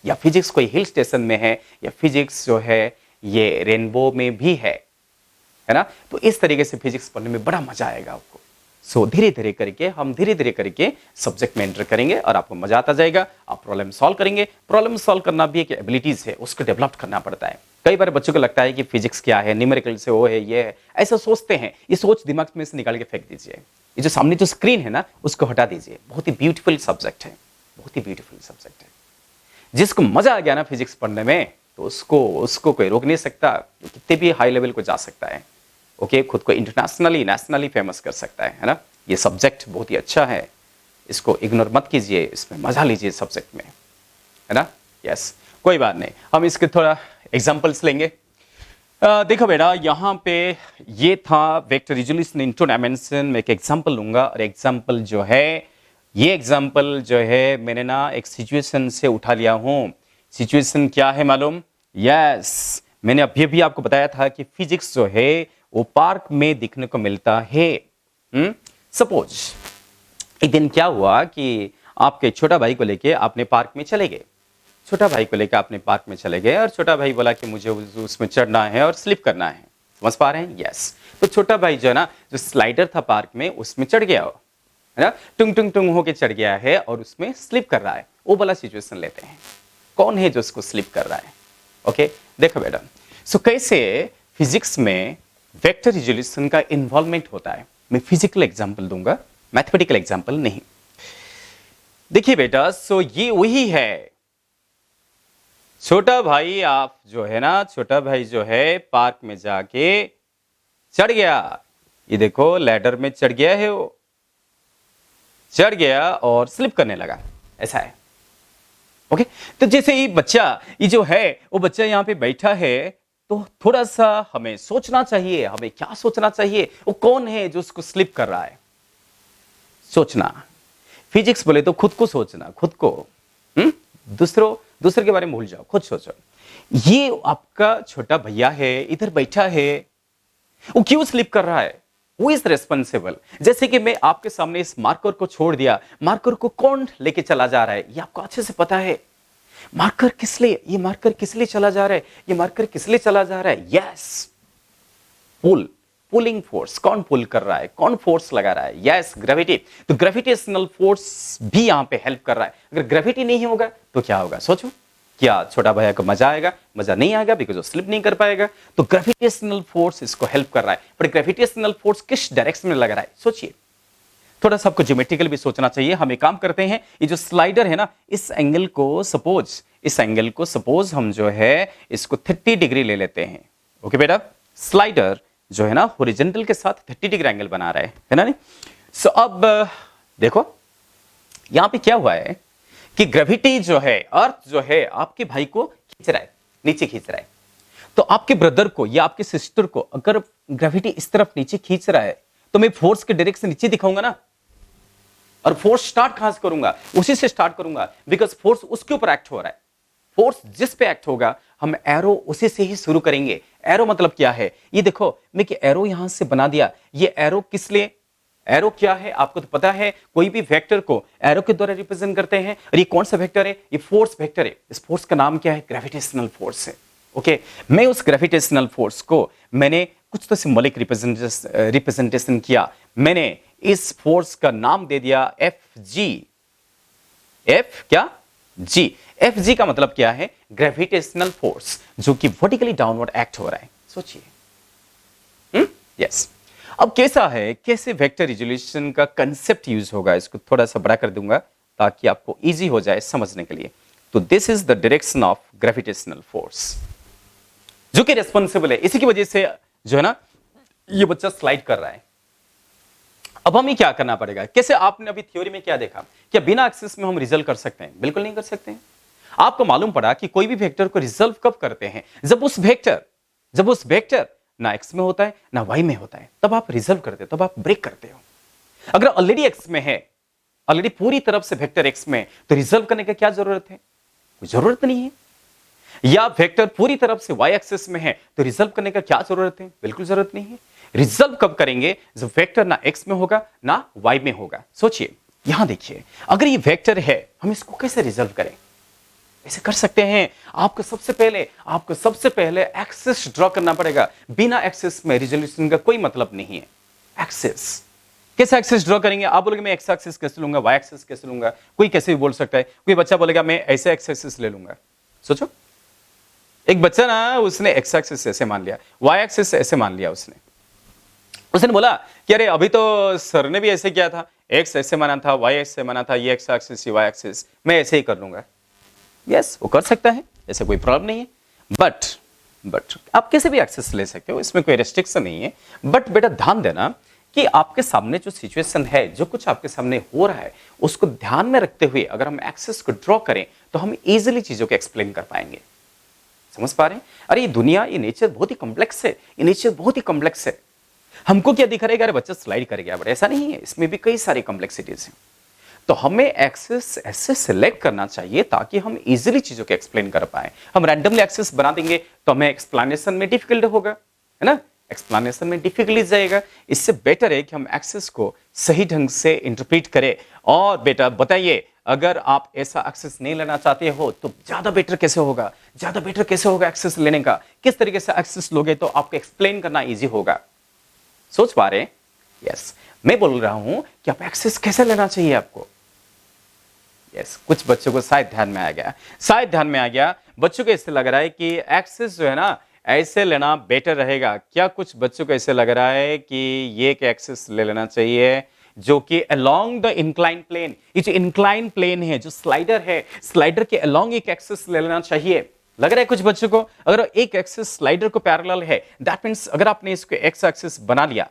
या फिजिक्स कोई हिल स्टेशन में है, या फिजिक्स जो है ये रेनबो में भी है ना। तो इस तरीके से फिजिक्स पढ़ने में बड़ा मजा आएगा आपको। सो धीरे धीरे करके सब्जेक्ट में एंटर करेंगे और आपको मजा आता जाएगा। आप प्रॉब्लम सॉल्व करेंगे। प्रॉब्लम सॉल्व करना भी एक एबिलिटीज है, उसको डेवलप करना पड़ता है। कई बार बच्चों को लगता है कि फिजिक्स क्या है, न्यूमेरिकल से वो है, ये है, ऐसा सोचते हैं। ये सोच दिमाग में से निकाल के फेंक दीजिए। ये जो सामने जो स्क्रीन है ना, उसको हटा दीजिए। बहुत ही ब्यूटीफुल सब्जेक्ट है, बहुत ही ब्यूटीफुल सब्जेक्ट है। जिसको मजा आ गया ना फिजिक्स पढ़ने में, तो उसको कोई रोक नहीं सकता, कितने भी हाई लेवल को जा सकता है। ओके खुद को इंटरनेशनली नेशनली फेमस कर सकता है ना। ये सब्जेक्ट बहुत ही अच्छा है, इसको इग्नोर मत कीजिए, इसमें मजा लीजिए सब्जेक्ट में, है ना। यस कोई बात नहीं, हम इसके थोड़ा एग्जांपल्स लेंगे। देखो बेटा, यहाँ पे ये था वेक्टर रिजोल्यूशन इन 2 डायमेंशन में। एक एग्जांपल लूंगा, और एग्जांपल जो है, ये एग्जांपल जो है मैंने ना एक सिचुएशन से उठा लिया हूं। सिचुएशन क्या है मालूम? यस मैंने अभी भी आपको बताया था कि फिजिक्स जो है वो पार्क में दिखने को मिलता है। सपोज एक दिन क्या हुआ कि आपके छोटा भाई को लेके आपने पार्क में चले गए। छोटा भाई को लेकर आपने पार्क में चले गए और छोटा भाई बोला कि मुझे उसमें चढ़ना है और स्लिप करना है। समझ पा रहे हैं? यस। तो छोटा भाई जो है ना, जो स्लाइडर था पार्क में, उसमें चढ़ गया हो, है ना, टुंग टुंग टुंग होके चढ़ गया है और उसमें स्लिप कर रहा है। वो वाला सिचुएशन लेते हैं। कौन है जो उसको स्लिप कर रहा है? ओके देखो बेटा, सो कैसे फिजिक्स में वेक्टर रिजोल्यूशन का इन्वॉल्वमेंट होता है। मैं फिजिकल एग्जांपल दूंगा, मैथमेटिकल एग्जांपल नहीं। देखिए बेटा, सो ये वही है। छोटा भाई आप जो है ना, छोटा भाई जो है पार्क में जाके चढ़ गया। ये देखो लैडर में चढ़ गया है, वो चढ़ गया और स्लिप करने लगा। ऐसा है। ओके तो जैसे ये बच्चा, ये जो है वो बच्चा यहाँ पे बैठा है, तो थोड़ा सा हमें सोचना चाहिए। हमें क्या सोचना चाहिए? वो कौन है जो उसको स्लिप कर रहा है? सोचना। फिजिक्स बोले तो खुद को सोचना, खुद को। दूसरे के बारे में भूल जाओ, खुद सोचो। ये आपका छोटा भैया है, इधर बैठा है, वो क्यों स्लिप कर रहा है? वो इज रिस्पॉन्सिबल। जैसे कि मैं आपके सामने इस मार्कर को छोड़ दिया, मार्कर को कौन लेके चला जा रहा है ये आपको अच्छे से पता है। मार्कर किस लिए, ये मार्कर किस लिए चला जा रहा है, ये मार्कर किस लिए चला जा रहा है? Yes, pulling force. कौन पुल कर रहा है, कौन फोर्स लगा रहा है? Yes, gravity. तो ग्रेविटेशनल फोर्स भी यहां पे हेल्प कर रहा है। अगर ग्रेविटी नहीं होगा तो क्या होगा? सोचो, क्या छोटा भैया को मजा आएगा? मजा नहीं आएगा, बिकॉज वो स्लिप नहीं कर पाएगा। तो ग्रेविटेशनल फोर्स इसको हेल्प कर रहा है, पर ग्रेविटेशनल फोर्स किस डायरेक्शन में लग रहा है सोचिए। थोड़ा सा आपको ज्योमेट्रिकल भी सोचना चाहिए। हम एक काम करते हैं, ये जो स्लाइडर है ना, इस एंगल को सपोज हम जो है इसको 30 डिग्री ले लेते हैं। ओके बेटा, स्लाइडर जो है ना हॉरिजॉन्टल के साथ 30 डिग्री एंगल बना रहा है ना नहीं। सो अब देखो यहां पे क्या हुआ है कि ग्रेविटी जो है, अर्थ जो है आपके भाई को खींच रहा है, नीचे खींच रहा है। तो आपके ब्रदर को या आपके सिस्टर को अगर ग्रेविटी इस तरफ नीचे खींच रहा है तो मैं फोर्स के डायरेक्शन नीचे दिखाऊंगा ना, और फोर्स स्टार्ट कहां से करूंगा? उसी से स्टार्ट करूंगा, बिकॉज फोर्स उसके ऊपर एक्ट हो रहा है। फोर्स जिस पे एक्ट होगा हम एरो उसी से ही शुरू करेंगे। एरो मतलब क्या है? ये देखो मैं कि एरो यहां से बना दिया। ये एरो किस लिए? एरो क्या है आपको तो पता है, कोई भी वेक्टर को एरो के द्वारा रिप्रेजेंट करते हैं। और ये कौन सा वेक्टर है? ये फोर्स वेक्टर है। इस फोर्स का नाम क्या है? ग्रेविटेशनल फोर्स है। ओके, मैं उस ग्रेविटेशनल फोर्स को मैंने कुछ तो सिंबॉलिक रिप्रेजेंटेशन किया। मैंने इस फोर्स का नाम दे दिया एफ जी। एफ क्या? जी। एफ जी का मतलब क्या है? ग्रेविटेशनल फोर्स, जो कि वर्टिकली डाउनवर्ड एक्ट हो रहा है। सोचिए। यस। अब कैसा है, कैसे वेक्टर रिजोल्यूशन का कंसेप्ट यूज होगा, इसको थोड़ा सा बड़ा कर दूंगा ताकि आपको इजी हो जाए समझने के लिए। तो this is the direction of gravitational force, जो कि रेस्पॉन्सिबल है। इसी की वजह से जो है ना ये बच्चा स्लाइड कर रहा है। अब हमें क्या करना पड़ेगा? कैसे आपने अभी थ्योरी में क्या देखा? क्या बिना एक्सिस में हम रिजल्व कर सकते हैं? बिल्कुल नहीं कर सकते हैं। आपको मालूम पड़ा कि कोई भी वेक्टर को रिजल्व कब करते हैं? जब उस वेक्टर ना एक्स में होता है ना वाई में होता है, तब आप रिजल्व करते हो, तब आप ब्रेक करते हो। अगर ऑलरेडी एक्स में है, ऑलरेडी पूरी तरफ से वेक्टर एक्स में, तो रिजल्व करने का क्या जरूरत है? कोई जरूरत नहीं है। या वेक्टर पूरी तरफ से वाई एक्सिस में है, तो रिजल्व करने का क्या जरूरत है? बिल्कुल जरूरत नहीं है। रिजल्व कब करेंगे? जब वेक्टर ना एक्स में होगा ना वाई में होगा। सोचिए, यहां देखिए, अगर ये वेक्टर है, हम इसको कैसे रिजल्व करें? ऐसे कर सकते हैं। आपको सबसे पहले एक्सिस ड्रॉ करना पड़ेगा। बिना एक्सिस में रिजोल्यूशन का कोई मतलब नहीं है। एक्सिस कैसे एक्सिस ड्रॉ करेंगे? आप बोलोगे मैं एक्स एक्सिस कैसे लूंगा, वाई एक्सिस कैसे लूंगा? कोई कैसे भी बोल सकता है। कोई बच्चा बोलेगा मैं ऐसे एक्स एक्सिस ले लूंगा। सोचो, एक बच्चा ना उसने एक्स एक्सिस ऐसे मान लिया, वाई एक्सिस ऐसे मान लिया। उसने बोला कि अरे अभी तो सर ने भी ऐसे किया था, एक्स ऐसे माना था, वाई ऐसे माना था, ये एक्स एक्सिस, ये वाई एक्सिस, मैं ऐसे ही कर लूंगा। यस, वो कर सकता है, ऐसे कोई प्रॉब्लम नहीं है। बट आप कैसे भी एक्सेस ले सकते हो, इसमें कोई रेस्ट्रिक्शन नहीं है। बट बेटा ध्यान देना कि आपके सामने जो सिचुएशन है, जो कुछ आपके सामने हो रहा है, उसको ध्यान में रखते हुए अगर हम एक्सेस को ड्रॉ करें तो हम इजीली चीजों को एक्सप्लेन कर पाएंगे। समझ पा रहे हैं? अरे ये दुनिया, ये नेचर बहुत ही कॉम्प्लेक्स है। ये नेचर बहुत ही कॉम्प्लेक्स है। हमको क्या दिखा रहेगा? अरे बच्चा स्लाइड कर गया, बट ऐसा नहीं है। इसमें भी कई सारी कॉम्प्लेक्सिटीज हैं। तो हमें एक्सेस ऐसे सिलेक्ट करना चाहिए ताकि हम इजीली चीजों को एक्सप्लेन कर पाए। हम रैंडमली एक्सेस बना देंगे तो हमें एक्सप्लेनेशन में डिफिकल्ट होगा, है ना? एक्सप्लेनेशन में डिफिकल्ट जाएगा। इससे बेटर है कि हम एक्सेस को सही ढंग से इंटरप्रेट करें। और बेटा बताइए, अगर आप ऐसा एक्सेस नहीं लेना चाहते हो तो ज्यादा बेटर कैसे होगा? एक्सेस लेने का? किस तरीके से एक्सेस लोगे तो आपको एक्सप्लेन करना ईजी होगा? सोच पा रहे हैं? यस, मैं बोल रहा हूं कि आप एक्सेस कैसे लेना चाहिए आपको। यस, कुछ बच्चों को शायद ध्यान में आ गया। बच्चों को ऐसे लग रहा है कि एक्सेस जो है ना ऐसे लेना बेटर रहेगा। क्या कुछ बच्चों को ऐसे लग रहा है कि ये एक एक्सेस ले लेना चाहिए जो कि अलोंग द इंक्लाइन प्लेन, ये जो इंक्लाइन प्लेन है, जो स्लाइडर है, स्लाइडर के अलोंग एक एक्सेस ले लेना चाहिए? लग रहा है कुछ बच्चों को। अगर एक एक्सेस स्लाइडर को पैरेलल है, दैट मींस अगर आपने इसको एक्स एक्सेस बना लिया,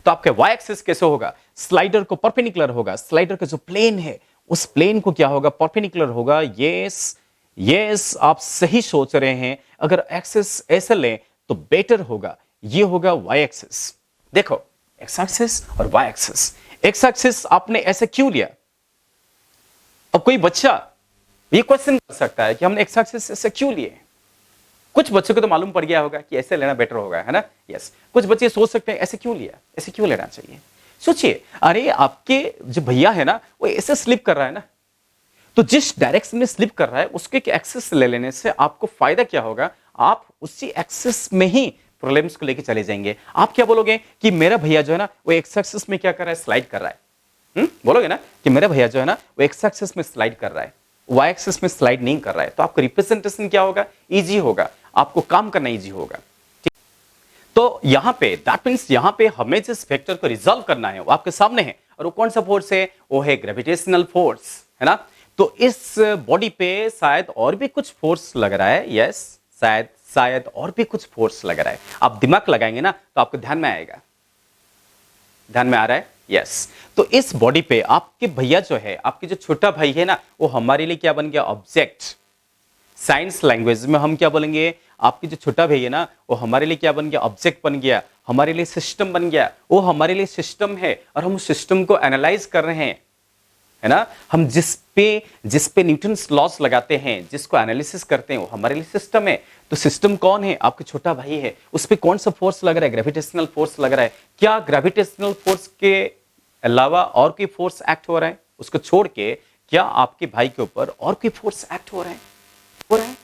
तो आपके वाई एक्सिस कैसे होगा? स्लाइडर को परपेंडिकुलर होगा। स्लाइडर का जो प्लेन है उस प्लेन को क्या होगा? परपेंडिकुलर होगा। यस, आप सही सोच रहे हैं। अगर एक्सिस ऐसे लें तो बेटर होगा। ये होगा वाई एक्सिस। देखो, एक्स एक्सिस और वाई एक्सिस। एक्स एक्सिस आपने ऐसे क्यों लिया? अब कोई बच्चा ये क्वेश्चन कर सकता है कि हमने एक्स एक्सिस ऐसे क्यों लिए? कुछ बच्चों को तो मालूम पड़ गया होगा कि ऐसे लेना बेटर होगा, है ना? यस। कुछ बच्चे सोच सकते हैं ऐसे क्यों लिया, ऐसे क्यों लेना चाहिए। सोचिए, अरे आपके जो भैया है ना वो ऐसे स्लिप कर रहा है ना, तो जिस डायरेक्शन में स्लिप कर रहा है उसके एक एक्सेस ले लेने से आपको फायदा क्या होगा? आप उसी एक्सेस में ही प्रॉब्लम्स को लेके चले जाएंगे। आप क्या बोलोगे कि मेरा भैया जो है ना वो एक्स एक्सेस में क्या कर रहा है? स्लाइड कर रहा है। बोलोगे ना कि मेरा भैया जो है ना वो एक्स एक्सेस में स्लाइड कर रहा है। वाई एक्सिस में स्लाइड नहीं कर रहा है, तो आपका रिप्रेजेंटेशन क्या होगा, इजी होगा, आपको काम करना इजी होगा। तो यहां पे दैट मींस यहां पे हमें जिस वेक्टर को रिजॉल्व करना है वो आपके सामने है, और वो कौन सा फोर्स है, वो है ग्रेविटेशनल फोर्स, है ना। तो इस बॉडी पे शायद और भी कुछ फोर्स लग रहा है, यस, शायद और भी कुछ फोर्स लग रहा है। आप दिमाग लगाएंगे ना तो आपको ध्यान में आएगा। ध्यान में आ रहा है, यस। तो इस बॉडी पे आपके भैया जो है, आपके जो छोटा भाई है ना, वो हमारे लिए क्या बन गया, ऑब्जेक्ट। साइंस लैंग्वेज में हम क्या बोलेंगे, आपकी जो छोटा भाई है ना, वो हमारे लिए क्या बन गया, ऑब्जेक्ट बन गया, हमारे लिए सिस्टम बन गया। वो हमारे लिए सिस्टम है और हम उस सिस्टम को एनालाइज कर रहे हैं, है ना। हम जिस पे न्यूटन्स लॉस लगाते हैं, जिसको एनालिसिस करते हैं, वो हमारे लिए सिस्टम है। तो सिस्टम कौन है, आपका छोटा भाई है। उस पे कौन सा फोर्स लग रहा है, ग्रेविटेशनल फोर्स लग रहा है। क्या ग्रेविटेशनल फोर्स के अलावा और कोई फोर्स एक्ट हो रहा है, उसको छोड़ के क्या आपके भाई के ऊपर और कोई फोर्स एक्ट हो रहा है, हो रहा है?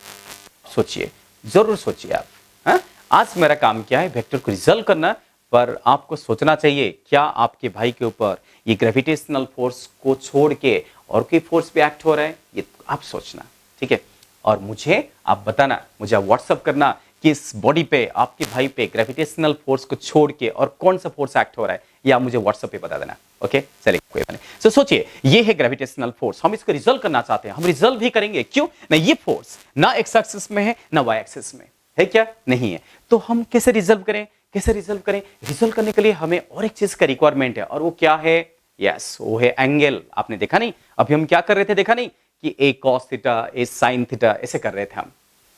सोचिए, जरूर सोचिए आप। हाँ? आज मेरा काम क्या है, वेक्टर को रिजल्व करना, पर आपको सोचना चाहिए क्या आपके भाई के ऊपर ये ग्रेविटेशनल फोर्स को छोड़ के और कोई फोर्स भी एक्ट हो रहा है, ये आप सोचना, ठीक है। और मुझे आप बताना, मुझे आप व्हाट्सअप करना कि इस बॉडी पे, आपके भाई पे ग्रेविटेशनल फोर्स को छोड़ के और कौन सा फोर्स एक्ट हो रहा है, ये आप मुझे व्हाट्सएप पे बता देना। ओके, चलिए, कोई बात नहीं। सो सोचिए, ये है ग्रेविटेशनल फोर्स, हम इसको रिजल्व करना चाहते हैं, हम रिजल्व भी करेंगे। क्यों ना, ये फोर्स ना एक्स एक्सिस में है ना वाई एक्सिस में है, क्या नहीं है। तो हम कैसे रिजल्व करें, कैसे रिजल्व करें? रिजल्व करने के लिए हमें और एक चीज का रिक्वायरमेंट है, और वो क्या है, यस, वो है एंगल। आपने देखा नहीं, अभी हम क्या कर रहे थे, देखा नहीं कि ए कॉस थीटा, ए साइन थीटा, ऐसे कर रहे थे हम।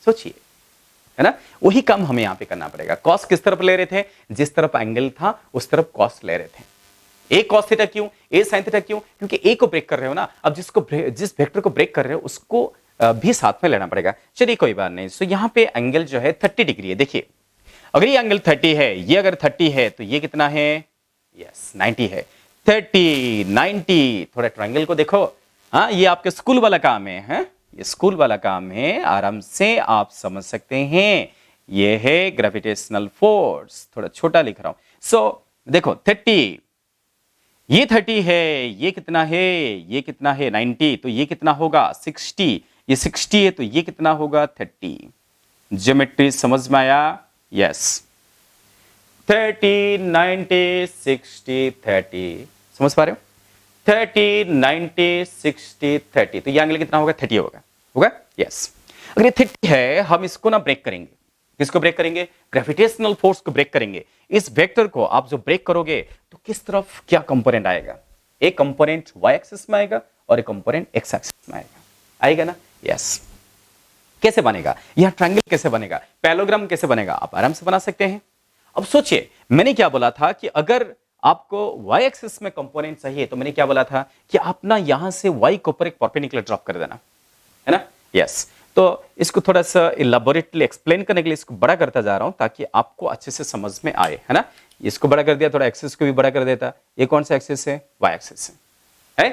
सोचिए, है ना, वही काम हमें यहां पे करना पड़ेगा। कॉस किस तरफ ले रहे थे, जिस तरफ एंगल था उस तरफ कॉस ले रहे थे। ए कॉस थीटा क्यों, ए साइन थीटा क्यों, क्योंकि ए को ब्रेक कर रहे हो ना। अब जिस वेक्टर को ब्रेक कर रहे हो उसको भी साथ में लेना पड़ेगा। चलिए, कोई बात नहीं। सो यहां पे एंगल जो है 30 डिग्री है। देखिए, अगर ये एंगल 30 है, ये अगर 30 है, तो ये कितना है, यस 90 है। 30 90, थोड़ा ट्रायंगल को देखो। हाँ, ये आपके स्कूल वाला काम है, ये स्कूल वाला काम है, आराम से आप समझ सकते हैं। ये है ग्रेविटेशनल फोर्स, थोड़ा छोटा लिख रहा हूं। सो देखो 30, ये 30 है, ये कितना है, ये कितना है 90, तो ये कितना होगा 60, ये 60 है, तो ये कितना होगा 30। ज्योमेट्री समझ में आया, यस। 30 90 60 30, समझ पा रहे हो, 30 90 60 30, तो ये एंगल कितना होगा, 30 होगा, होगा, यस। अगर ये 30 है, हम इसको ना ब्रेक करेंगे। किसको ब्रेक करेंगे, ग्रेविटेशनल फोर्स को ब्रेक करेंगे। इस वेक्टर को आप जो ब्रेक करोगे तो किस तरफ क्या कंपोनेंट आएगा, एक कंपोनेंट वाई एक्सिस में आएगा और एक कंपोनेंट एक्स एक्सिस में आएगा ना, यस। कैसे बनेगा यह ट्रायंगल, कैसे बनेगा, पैरेललोग्राम कैसे बनेगा, आप आराम से बना सकते हैं। अब सोचिए, मैंने क्या बोला था कि अगर आपको y एक्सिस में कंपोनेंट चाहिए, तो मैंने क्या बोला था कि आप ना यहां से y के ऊपर एक परपेंडिकुलर ड्रॉप कर देना, है ना, यस। तो इसको थोड़ा सा इलाबोरेटली एक्सप्लेन करने के लिए इसको बड़ा करता जा रहा हूं, ताकि आपको अच्छे से समझ में आए, है ना। इसको बड़ा कर दिया, थोड़ा एक्सिस को भी बड़ा कर देता। ये कौन सा एक्सिस है, y एक्सिस है।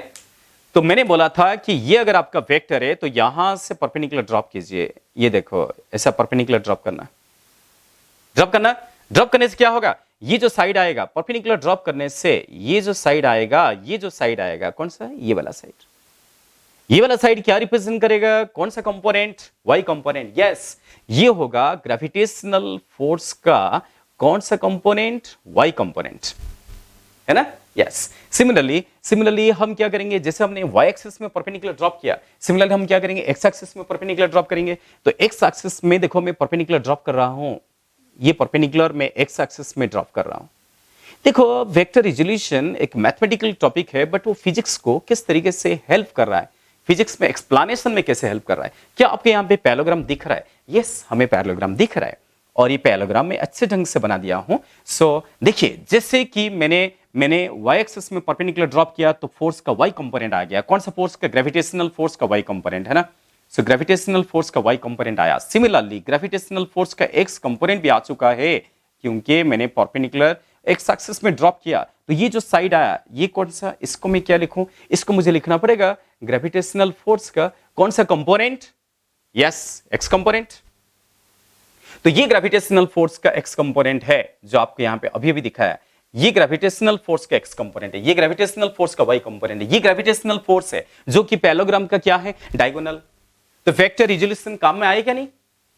तो मैंने बोला था कि ये अगर आपका वेक्टर है, तो यहां से परपेंडिकुलर ड्रॉप कीजिए। ये देखो, ऐसा परपेंडिकुलर ड्रॉप करना, ड्रॉप करने से क्या होगा, ये जो साइड आएगा, परपेंडिकुलर ड्रॉप करने से ये जो साइड आएगा, ये जो साइड आएगा, कौन सा, ये वाला साइड, ये वाला साइड क्या रिप्रेजेंट करेगा, कौन सा कंपोनेंट, वाई कंपोनेंट, यस। ये होगा ग्रेविटेशनल फोर्स का कौन सा कंपोनेंट, वाई कंपोनेंट, है ना, यस। सिमिलरली हम क्या करेंगे, जैसे हमने y एक्सिस में परपेंडिकुलर ड्रॉप किया, सिमिलरली हम क्या करेंगे, x एक्सिस में परपेंडिकुलर ड्रॉप करेंगे। तो x एक्सिस में देखो, मैं परपेंडिकुलर ड्रॉप कर रहा हूं, ये परपेंडिकुलर में x एक्सिस में ड्रॉप कर रहा हूं। देखो, वेक्टर रिजोल्यूशन एक मैथमेटिकल टॉपिक है, बट वो फिजिक्स को किस तरीके से हेल्प कर रहा है, फिजिक्स में एक्सप्लेनेशन में कैसे हेल्प कर रहा है। क्या आपके यहाँ पे पैरेललोग्राम दिख रहा है, यस, हमें पैरेललोग्राम दिख रहा है, और ये पैरेललोग्राम में अच्छे ढंग से बना दिया हूं। सो देखिए, जैसे कि मैंने y एक्सिस में परपेंडिकुलर ड्रॉप किया, तो फोर्स का y कंपोनेंट आ गया। कौन सा फोर्स का, ग्रेविटेशनल फोर्स का y कंपोनेंट, है ना। सो ग्रेविटेशनल फोर्स का y कंपोनेंट आया। सिमिलरली ग्रेविटेशनल फोर्स का x कंपोनेंट भी आ चुका है, क्योंकि मैंने परपेंडिकुलर x एक्सिस में ड्रॉप किया। तो ये जो साइड आया, ये कौन सा, इसको मैं क्या लिखूं, इसको मुझे लिखना पड़ेगा ग्रेविटेशनल फोर्स का कौन सा कंपोनेंट, यस, x कंपोनेंट। तो ये ग्रेविटेशनल फोर्स का x कंपोनेंट है, जो आपको यहां पे अभी अभी दिखा है। ये ग्रेविटेशनल फोर्स का एक्स कंपोनेंट है, ये ग्रेविटेशनल फोर्स का वाई कंपोनेंट है, ये ग्रेविटेशनल फोर्स है जो कि पैरेललोग्राम का क्या है, डायगोनल। तो वेक्टर रिजोल्यूशन काम में आएगा नहीं?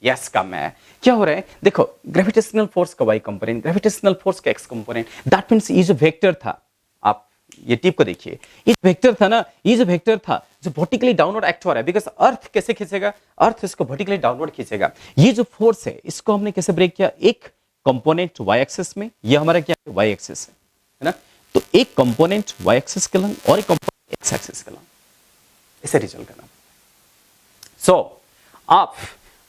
यस, काम में आया। क्या हो रहा है देखो, ग्रेविटेशनल फोर्स का वाई कंपोनेंट, ग्रेविटेशनल फोर्स का एक्स कंपोनेंट, दैट मींस ये जो वेक्टर था, आप ये टिप को देखिए, ये वेक्टर था ना, ये जो वेक्टर था जो वर्टिकली डाउनवर्ड एक्ट हो रहा है, बिकॉज अर्थ कैसे खींचेगा, अर्थ इसको वर्टिकली डाउनवर्ड खींचेगा। ये जो फोर्स है इसको हमने कैसे ब्रेक किया, एक कंपोनेंट वाई एक्सिस में, ये हमारा क्या है, वाई एक्सिस है ना, तो एक कंपोनेंट वाई एक्सिस के लंग और एक कंपोनेंट एक्स एक्सिस के लंग, इसे रिजल्ट करना। सो आप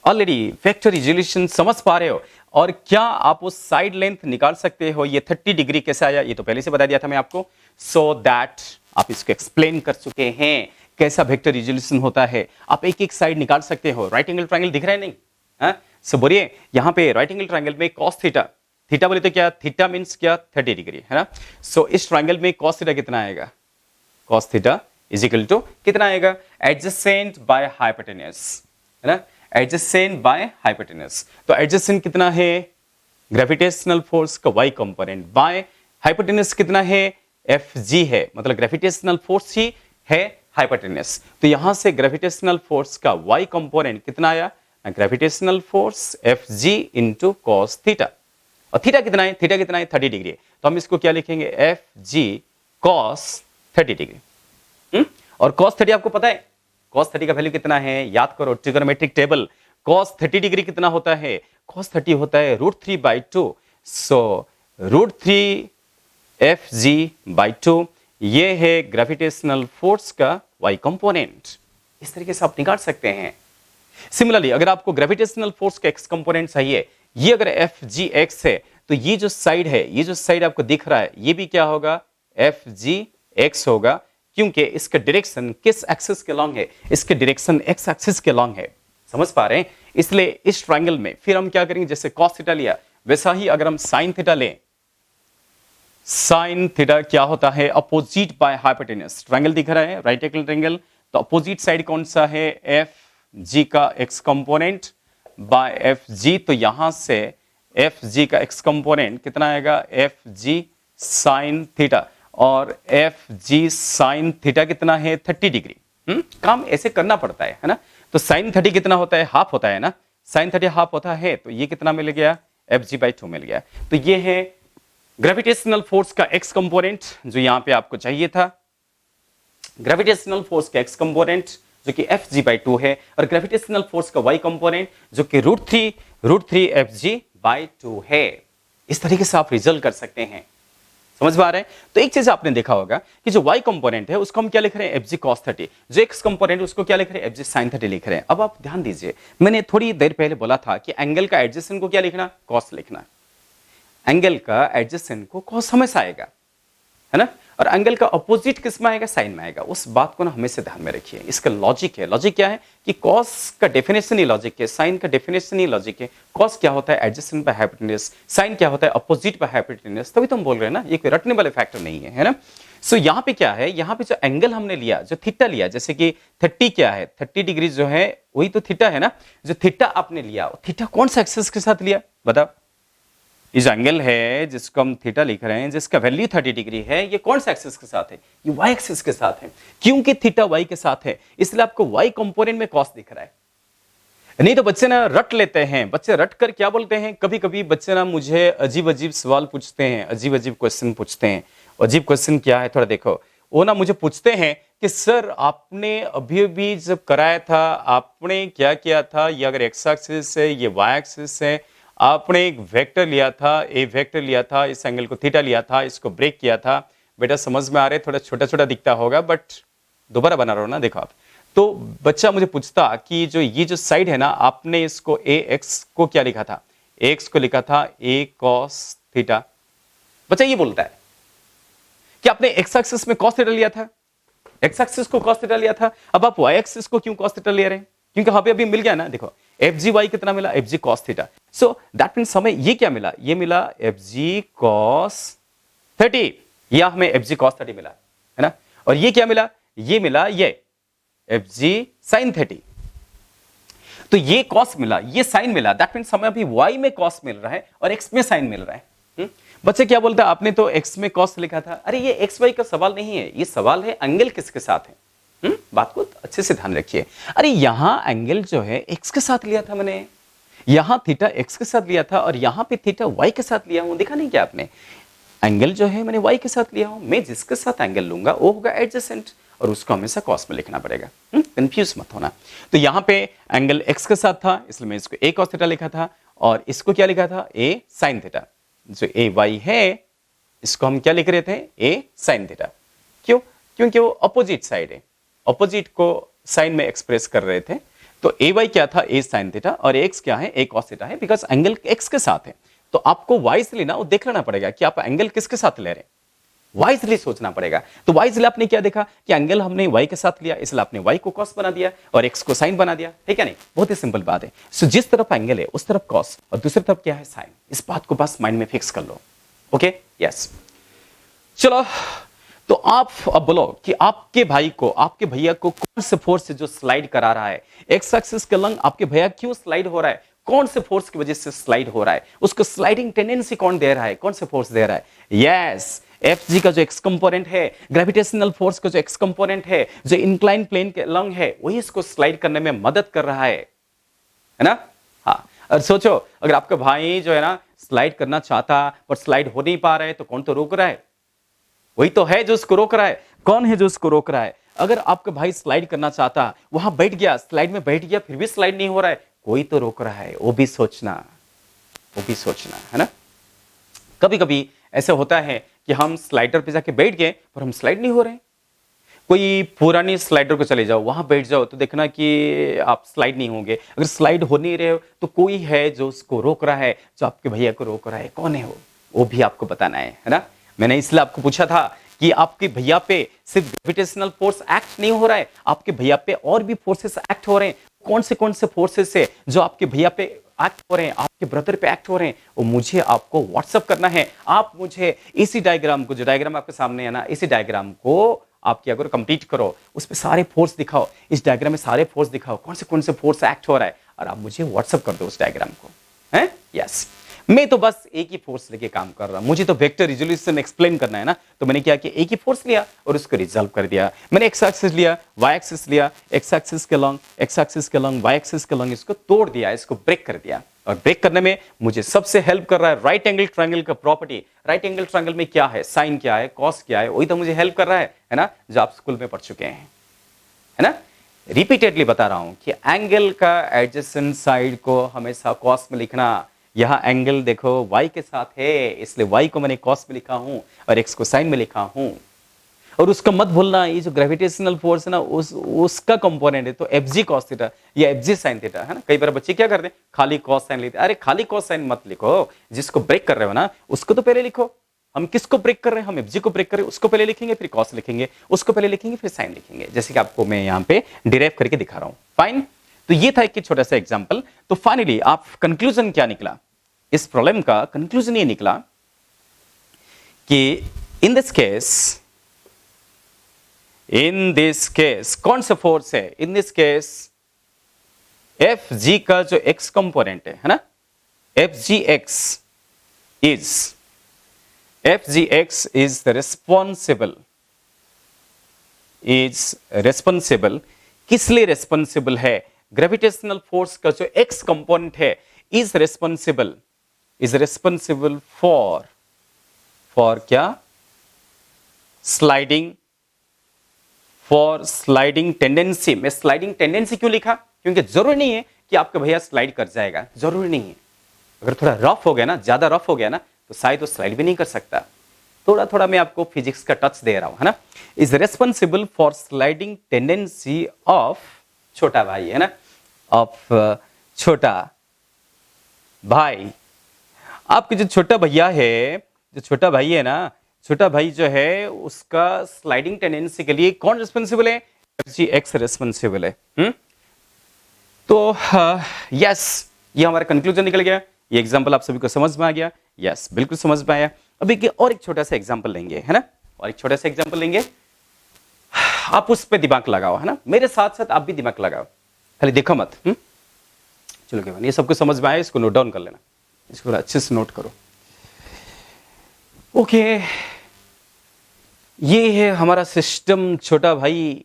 ऑलरेडी वेक्टर रिजोल्यूशन समझ पा रहे हो, और क्या आप उस साइड लेंथ निकाल सकते हो, ये 30 डिग्री कैसे आया, ये तो पहले से बता दिया था मैं आपको, सो दैट आप इसको एक्सप्लेन कर चुके हैं कैसा वेक्टर रिजोल्यूशन होता है। आप एक एक साइड निकाल सकते हो। राइट एंगल ट्रायंगल दिख रहा है नहीं? सो बोलिए, यहां पे राइट एंगल ट्रायंगल में cos थीटा, थीटा बोले तो क्या, थीटा मींस क्या, 30 डिग्री है ना। सो इस ट्रायंगल में cos थीटा कितना आएगा, cos theta is equal to कितना आएगा, एडजेसेंट बाय हाइपोटेन्यूज, है ना, एडजेसेंट बाय हाइपोटेन्यूज। तो एडजेसेंट कितना है, ग्रेविटेशनल फोर्स का y कंपोनेंट, बाय हाइपोटेन्यूज कितना है, Fg है, मतलब ग्रेविटेशनल फोर्स ही है हाइपोटेन्यूज। तो यहां से ग्रेविटेशनल फोर्स का y कंपोनेंट कितना आया, gravitational force Fg into cos theta, और थीटा कितना है, थीटा कितना है, 30 डिग्री। तो हम इसको क्या लिखेंगे, Fg cos 30 डिग्री। और cos 30 आपको पता है, cos 30 का वैल्यू कितना है, याद करो ट्रिगोनोमेट्रिक टेबल। cos 30 डिग्री कितना होता है, cos 30 होता है √3/2। सो √3 Fg/2 ये है ग्रेविटेशनल फोर्स का y कंपोनेंट। इस तरीके से आप निकाल सकते हैं। सिमिलरली अगर आपको ग्रेविटेशनल फोर्स का x कंपोनेंट चाहिए, ये अगर Fgx है, तो ये जो साइड है, ये जो साइड आपको दिख रहा है, ये भी क्या होगा, Fgx होगा, क्योंकि इसका डायरेक्शन किस एक्सिस के लॉन्ग है, इसके डायरेक्शन x एक्सिस के लॉन्ग है। समझ पा रहे हैं? इसलिए इस ट्रायंगल में फिर हम क्या करेंगे, जैसे cos थीटा लिया, वैसा ही अगर हम sin थीटा लें, sin थीटा क्या होता है, अपोजिट बाय हाइपोटेन्यूज। ट्रायंगल दिख रहा है राइट एंगल ट्रायंगल, तो अपोजिट साइड कौन सा है, Fg का x कंपोनेंट बाय Fg। तो यहां से Fg का x कंपोनेंट कितना आएगा, Fg sin थीटा, और Fg sin थीटा कितना है, 30 डिग्री। काम ऐसे करना पड़ता है ना। तो sin 30 कितना होता है, हाफ होता है ना, sin 30 हाफ होता है, तो ये कितना मिल गया, Fg/2 मिल गया। तो ये है ग्रेविटेशनल फोर्स का x कंपोनेंट जो यहां पे आपको चाहिए था, ग्रेविटेशनल फोर्स का x कंपोनेंट जो कि Fg/2 है, और ग्रेविटेशनल फोर्स का y कंपोनेंट जो कि √3 Fg/2 है। इस तरीके से आप रिजल्ट कर सकते हैं। समझ पा रहे हैं? तो एक चीज आपने देखा होगा कि जो y कंपोनेंट है उसको हम क्या लिख रहे हैं, Fg cos 30, जो x कंपोनेंट है उसको क्या लिख रहे हैं, Fg sin 30 लिख रहे हैं। अब आप ध्यान दीजिए, मैंने थोड़ी देर पहले बोला था कि एंगल का एडजेसेंट को क्या लिखना, cos लिखना। एंगल का एडजेसेंट को cos हमेशा आएगा, है ना, और एंगल का अपोजिट किस में आएगा, साइन में आएगा। उस बात को ना हमेशा ध्यान में रखिए। इसका लॉजिक है, लॉजिक क्या है कि cos का डेफिनेशन ही लॉजिक है, साइन का डेफिनेशन ही लॉजिक है। cos क्या होता है, एडजेसेंट बाय हाइपोटेन्यूज, साइन क्या होता है, अपोजिट बाय हाइपोटेन्यूज। तभी तो हम बोल रहे हैं ना, ये कोई रटने वाले फैक्टर नहीं है ना। सो यहाँ पे क्या है, यहाँ पे जो एंगल हमने लिया, जो थीटा लिया, जैसे कि 30 क्या है, 30 डिग्री जो है वही तो थीटा है ना। जो थीटा आपने लिया, थीटा कौन सा एक्सिस के साथ लिया बताओ। ये जो एंगल है जिसको हम थीटा लिख रहे हैं, जिसका वैल्यू 30 डिग्री है, ये कौन सा एक्सिस के साथ है, ये y एक्सिस के साथ है। क्योंकि थीटा y के साथ है, इसलिए आपको y कंपोनेंट में cos दिख रहा है। नहीं तो बच्चे ना रट लेते हैं, बच्चे रट कर क्या बोलते हैं, कभी कभी बच्चे ना मुझे अजीब अजीब सवाल पूछते हैं, अजीब अजीब क्वेश्चन पूछते हैं। अजीब क्वेश्चन क्या है, थोड़ा देखो। वो ना मुझे पूछते हैं कि सर आपने अभी अभी जब कराया था, आपने क्या किया था, ये अगर x एक्सिस है, ये y एक्सिस है, आपने एक वेक्टर लिया था, ए वेक्टर लिया था, इस एंगल को थीटा लिया था, इसको ब्रेक किया था। बेटा समझ में आ रहे, थोड़ा छोटा छोटा दिखता होगा, बट दोबारा बना रहा हो ना, देखो आप। तो बच्चा मुझे पूछता कि जो ये जो साइड है ना, आपने इसको ए एक्स को क्या लिखा था, एक्स को लिखा था ए कॉस थीटा। बच्चा ये बोलता है कि आपने एक्स एक्सिस में कॉस थीटा लिया था, एक्स एक्सिस को कॉस थीटा लिया था, अब आप वाई एक्सिस को क्यों कॉस थीटा ले रहे हैं, क्योंकि यहाँ पे अभी मिल गया ना, देखो Fg कितना मिला, Fg cos theta. So that means हमें ये क्या मिला, ये मिला Fg cos 30, या हमें Fg cos 30 मिला, है ना। और ये क्या मिला, ये मिला ये Fg sin 30। तो ये cos मिला, ये sin मिला, दैट मींस हमें अभी y में cos मिल रहा है और x में sin मिल रहा है। बच्चे क्या बोलते हैं, आपने तो एक्स में कॉस लिखा था। अरे ये एक्स वाई का सवाल नहीं है, ये सवाल है एंगल किसके साथ है। बात को अच्छे से ध्यान रखिए। अरे यहां एंगल जो है एक्स के साथ लिया था मैंने, यहां थीटा एक्स के साथ लिया था और यहां पे थीटा वाई के साथ लिया हूं। देखा नहीं क्या आपने, एंगल जो है मैंने वाई के साथ लिया हूं। मैं जिसके साथ एंगल लूंगा वो होगा एडजेसेंट और उसको हमेशा कॉस में लिखना पड़ेगा। कंफ्यूज मत होना। तो यहां पे एंगल एक्स के साथ था इसलिए मैं इसको ए कॉस थीटा लिखा था और इसको क्या लिखा था, ए साइन थीटा। जो ए वाई है इसको हम क्या लिख रहे थे, ए साइन थीटा। क्यों, क्योंकि वो अपोजिट साइड है, अपोजिट को साइन में एक्सप्रेस कर रहे थे। तो ए वाई क्या था, ए साइन थीटा और एक्स क्या है, ए कॉस थीटा है, बिकॉज एंगल एक्स के साथ है। तो आपको वाइजली ना वो देख लेना पड़ेगा कि आप एंगल किसके साथ ले रहे हैं, वाइजली सोचना पड़ेगा। तो वाइजली आपने क्या देखा कि एंगल हमने वाई के साथ लिया इसलिए आपने वाई को कॉस बना दिया और एक्स को साइन बना दिया, ठीक है नहीं। बहुत ही सिंपल बात है। सो जिस तरफ एंगल है उस तरफ कॉस और दूसरी तरफ क्या है, साइन। इस बात को बस माइंड में फिक्स कर लो। Okay, yes. चलो, तो आप अब बोलो कि आपके भाई को, आपके भैया को कौन से फोर्स से जो स्लाइड करा रहा है, एक्स एक्सिस के लंग आपके भैया क्यों स्लाइड हो रहा है, कौन से फोर्स की वजह से स्लाइड हो रहा है, उसको स्लाइडिंग टेंडेंसी कौन दे रहा है, कौन से फोर्स दे रहा है। यस, एफ जी का जो एक्स कंपोनेंट है, ग्रेविटेशनल फोर्स का जो एक्स कंपोनेंट है, जो इंक्लाइन प्लेन के लंग है, वही इसको स्लाइड करने में मदद कर रहा है ना। हाँ, और सोचो अगर आपका भाई जो है ना स्लाइड करना चाहता पर स्लाइड हो नहीं पा रहा है तो कौन तो रोक रहा है, वही तो है जो उसको रोक रहा है। कौन है जो उसको रोक रहा है। अगर आपका भाई स्लाइड करना चाहता, वहां बैठ गया, स्लाइड में बैठ गया, फिर भी स्लाइड नहीं हो रहा है, कोई तो रोक रहा है। वो भी सोचना, वो भी सोचना है ना। कभी कभी ऐसा होता है कि हम स्लाइडर पे जाके बैठ गए पर हम स्लाइड नहीं हो रहे। कोई पुरानी स्लाइडर को चले जाओ, वहां बैठ जाओ तो देखना कि आप स्लाइड नहीं होंगे। अगर स्लाइड हो नहीं रहे हो तो कोई है जो उसको रोक रहा है, जो आपके भैया को रोक रहा है। कौन है वो भी आपको बताना है ना। मैंने इसलिए आपको पूछा था कि आपके भैया पे सिर्फ ग्रेविटेशनल फोर्स एक्ट नहीं हो रहा है, आपके भैया पे और भी फोर्सेस एक्ट हो रहे हैं। कौन से फोर्सेस है जो आपके भैया पे एक्ट हो रहे हैं, आपके ब्रदर पे एक्ट हो रहे हैं, वो मुझे आपको व्हाट्सअप करना है। आप मुझे इसी डायग्राम को, जो डायग्राम आपके सामने है ना, इसी डायग्राम को आप क्या करो, कंप्लीट करो, उस पे सारे फोर्स दिखाओ, इस डायग्राम में सारे फोर्स दिखाओ, कौन से फोर्स एक्ट हो रहा है और आप मुझे व्हाट्सअप कर दो उस डायग्राम को। हैं? यस। मैं तो बस एक ही फोर्स लेके काम कर रहा हूं, मुझे तो वेक्टर रिजोल्यूशन एक्सप्लेन करना है ना। तो मैंने क्या किया, एक ही फोर्स लिया और उसको रिजॉल्व कर दिया। मैंने एक्स एक्सिस लिया, वाई एक्सिस लिया, एक्स एक्सिस के लॉन्ग, एक्स एक्सिस के लॉन्ग, वाई एक्सिस के लॉन्ग, इसको तोड़ दिया, इसको ब्रेक कर दिया। और ब्रेक करने में मुझे सबसे हेल्प कर रहा है राइट एंगल ट्रायंगल का प्रॉपर्टी। राइट एंगल ट्रायंगल में क्या है, साइन क्या है, कॉस क्या है, वही तो मुझे हेल्प कर रहा है ना, जो आप स्कूल में पढ़ चुके हैं, है ना। रिपीटेडली बता रहा हूं कि एंगल का एडजेसेंट साइड को हमेशा कॉस में लिखना। यहां एंगल देखो y के साथ है इसलिए y को मैंने कॉस में लिखा हूं और x को साइन में लिखा हूं। और उसका मत भूलना, ये जो ग्रेविटेशनल फोर्स है ना उसका कंपोनेंट है, तो fg cos थीटा या fg sin थीटा है ना। कई बार बच्चे क्या करते हैं, खाली cos sin लेते हैं। अरे खाली cos sin मत लिखो, जिसको ब्रेक कर रहे हो ना उसको तो पहले लिखो। हम किसको ब्रेक कर रहे हैं, हम fg को ब्रेक कर रहे हैं, उसको पहले लिखेंगे, फिर cos लिखेंगे, उसको पहले लिखेंगे, फिर sin लिखेंगे, जैसे कि आपको मैं यहाँ पे डिराइव करके दिखा रहा हूँ। फाइन। तो ये था एक छोटा सा एग्जाम्पल। तो फाइनली आप कंक्लूजन क्या निकला, इस प्रॉब्लम का कंक्लूजन ये निकला कि इन दिस केस कौन सा फोर्स है, in this case F G का जो एक्स कंपोनेंट है ना, F G x is responsible. किस लिए रेस्पॉन्सिबल है, ग्रेविटेशनल फोर्स का जो एक्स कंपोनेंट है इज रेस्पॉन्सिबल फॉर क्या, स्लाइडिंग टेंडेंसी। मैं स्लाइडिंग टेंडेंसी क्यों लिखा, क्योंकि जरूरी नहीं है कि आपका भैया स्लाइड कर जाएगा, जरूरी नहीं है। अगर थोड़ा रफ हो गया ना, ज्यादा रफ हो गया ना, तो शायद वो स्लाइड भी नहीं कर सकता। थोड़ा थोड़ा मैं आपको फिजिक्स का टच दे रहा हूं, है ना। Is responsible for sliding tendency of छोटा भाई, है ना, ऑफ छोटा भाई। आपके जो छोटा भैया है, जो छोटा भाई है ना, छोटा भाई जो है उसका स्लाइडिंग टेंडेंसी के लिए कौन रिस्पॉन्सिबल है, जी एक्स रिस्पॉन्सिबल है। तो यस, ये हमारा कंक्लूजन निकल गया। ये एग्जांपल आप सभी को समझ में आ गया, यस बिल्कुल समझ में आया। अभी और एक छोटा सा एग्जांपल लेंगे, है ना, और एक छोटा सा एग्जांपल लेंगे। आप उस पर दिमाग लगाओ, है ना, मेरे साथ साथ आप भी दिमाग लगाओ, खाली देखो मत। चलो केवल ये सबको समझ में आया, इसको नोट डाउन कर लेना, इसको अच्छे से नोट करो। ओके, ये है हमारा सिस्टम। छोटा भाई,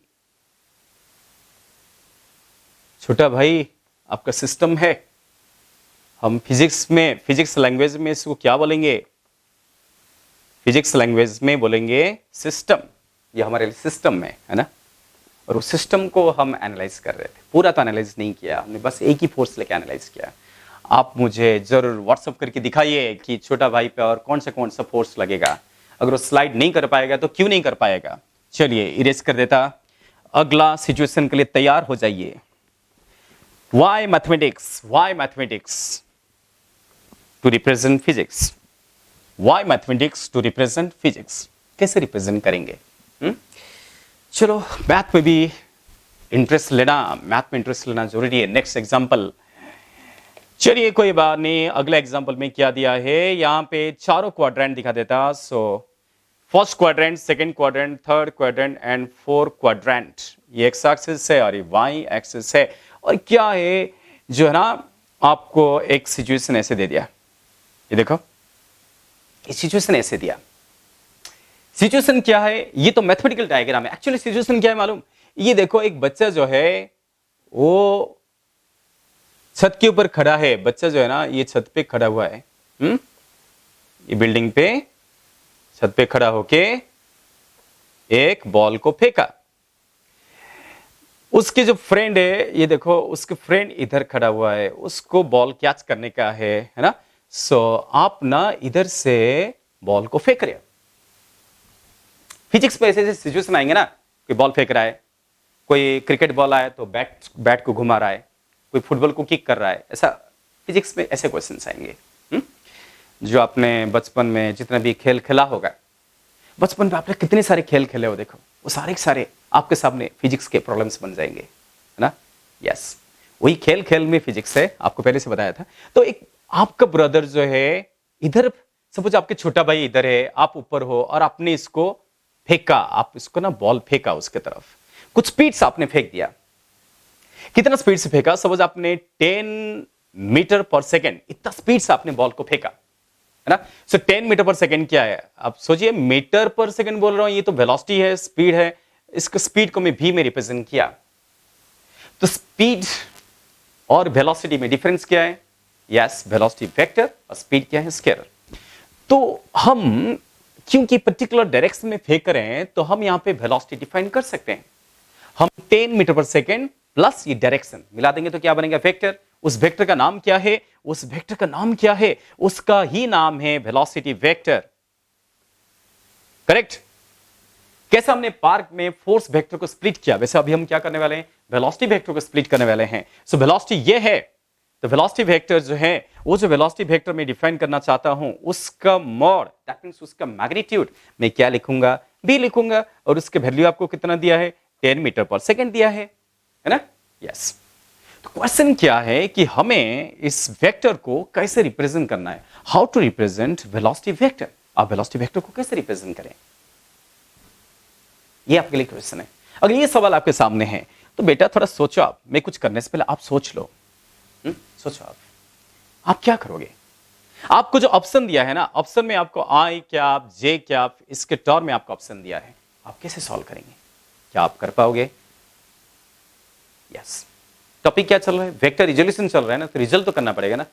छोटा भाई आपका सिस्टम है। हम फिजिक्स लैंग्वेज में इसको क्या बोलेंगे? फिजिक्स लैंग्वेज में बोलेंगे सिस्टम। ये हमारे लिए सिस्टम है ना। और उस सिस्टम को हम एनालाइज कर रहे थे। पूरा तो एनालाइज नहीं किया हमने, बस एक ही फोर्स लेके एनालाइज किया। आप मुझे जरूर व्हाट्सअप करके दिखाइए कि छोटा भाई पे और कौन सा फोर्स लगेगा। अगर वो स्लाइड नहीं कर पाएगा तो क्यों नहीं कर पाएगा? चलिए इरेज कर देता। अगला सिचुएशन के लिए तैयार हो जाइए। Why mathematics to represent physics? Why mathematics to represent physics? कैसे रिप्रेजेंट करेंगे? चलो, मैथ में भी इंटरेस्ट लेना जरूरी है। नेक्स्ट एग्जांपल, चलिए कोई बात नहीं। अगला एग्जांपल में क्या दिया है? यहां पे चारों क्वाड्रेंट दिखा देता। So first quadrant, second quadrant, third quadrant and fourth quadrant. ये एक्स एक्सिस है और ये वाई एक्सिस है। और क्या है जो है ना, आपको एक सिचुएशन ऐसे दे दिया। ये देखो, ये सिचुएशन ऐसे दिया। सिचुएशन क्या है? ये तो मैथमेटिकल डायग्राम है। एक्चुअली सिचुएशन क्या है मालूम? ये देखो, एक बच्चा जो है वो छत के ऊपर खड़ा है। बच्चा जो है ना, ये छत पे खड़ा हुआ है। ये बिल्डिंग पे छत पे खड़ा होके एक बॉल को फेंका। उसके जो फ्रेंड है, ये देखो, उसके फ्रेंड इधर खड़ा हुआ है, उसको बॉल कैच करने का है ना। सो आप ना इधर से बॉल को फेंक रहे हो। फिजिक्स में ऐसे सिचुएशन आएंगे ना, कोई बॉल फेंक रहा है, कोई क्रिकेट बॉल आया तो बैट को घुमा रहा है, कोई फुटबॉल को किक कर रहा है। ऐसा फिजिक्स में ऐसे क्वेश्चंस आएंगे। जो आपने बचपन में जितना भी खेल खेला होगा, बचपन में आपने कितने सारे खेल खेले हो, देखो वो सारे के सारे आपके सामने फिजिक्स के प्रॉब्लम्स बन जाएंगे, है ना। यस, वही खेल खेल में फिजिक्स है, आपको पहले से बताया था। तो एक आपका ब्रदर जो है इधर, सपोज आपके छोटा भाई इधर है, आप ऊपर हो और आपने इसको फेंका। आप इसको ना बॉल फेंका उसके तरफ, कुछ स्पीड से आपने फेंक दिया। कितना स्पीड से फेंका? सपोज आपने 10 मीटर पर सेकेंड, इतना स्पीड से आपने बॉल को फेंका, है ना। सो 10 मीटर पर सेकेंड क्या है? आप सोचिए, मीटर पर सेकेंड बोल रहा हूं, ये तो वेलोसिटी है, स्पीड है। इसको स्पीड को मैं भी में रिप्रेजेंट किया। तो स्पीड और वेलोसिटी में डिफरेंस क्या है? यस, वेलोसिटी वेक्टर और स्पीड क्या है? स्केलर। तो हम क्योंकि पर्टिकुलर डायरेक्शन में फेंक रहे हैं, तो हम यहां पे वेलोसिटी डिफाइन कर सकते हैं। हम 10 मीटर पर सेकेंड प्लस ये डायरेक्शन मिला देंगे तो क्या बनेगा? वेक्टर। उस वेक्टर का नाम क्या है? उस वेक्टर का नाम क्या है? उसका ही नाम है वेलोसिटी वेक्टर। करेक्ट। कैसे हमने पार्क में फोर्स वेक्टर को स्प्लिट किया, वैसे अभी हम क्या करने वाले हैं? वेलोसिटी वेक्टर को स्प्लिट करने वाले हैं। सो वेलोसिटी ये है, तो वेलोसिटी वेक्टर जो है, वो जो वेलोसिटी वेक्टर में डिफाइन करना चाहता हूं, उसका मॉड, दैट मींस उसका मैग्नीट्यूड मैं क्या लिखूंगा? बी लिखूंगा। और उसके वैल्यू आपको कितना दिया है? 10 मीटर पर सेकेंड दिया है ना। यस। तो क्वेश्चन क्या है कि हमें इस वेक्टर को कैसे रिप्रेजेंट करना है? How to represent velocity vector. आप वेलोसिटी वेक्टर को कैसे रिप्रेजेंट करें, ये आपके लिए क्वेश्चन है। अगर ये सवाल आपके सामने है तो बेटा थोड़ा सोचो। आप, मैं कुछ करने से पहले आप सोच लो। सोचो आप क्या करोगे? आपको जो ऑप्शन दिया है ना, ऑप्शन में आपको आई कैप, जे कैप, इसके टर्म में आपको ऑप्शन दिया है। आप कैसे सॉल्व करेंगे? क्या आप कर पाओगे? यस। टॉपिक क्या चल रहा है? वेक्टर रिजोल्यूशन चल रहा है ना, तो रिजल्ट तो करना पड़ेगा ना।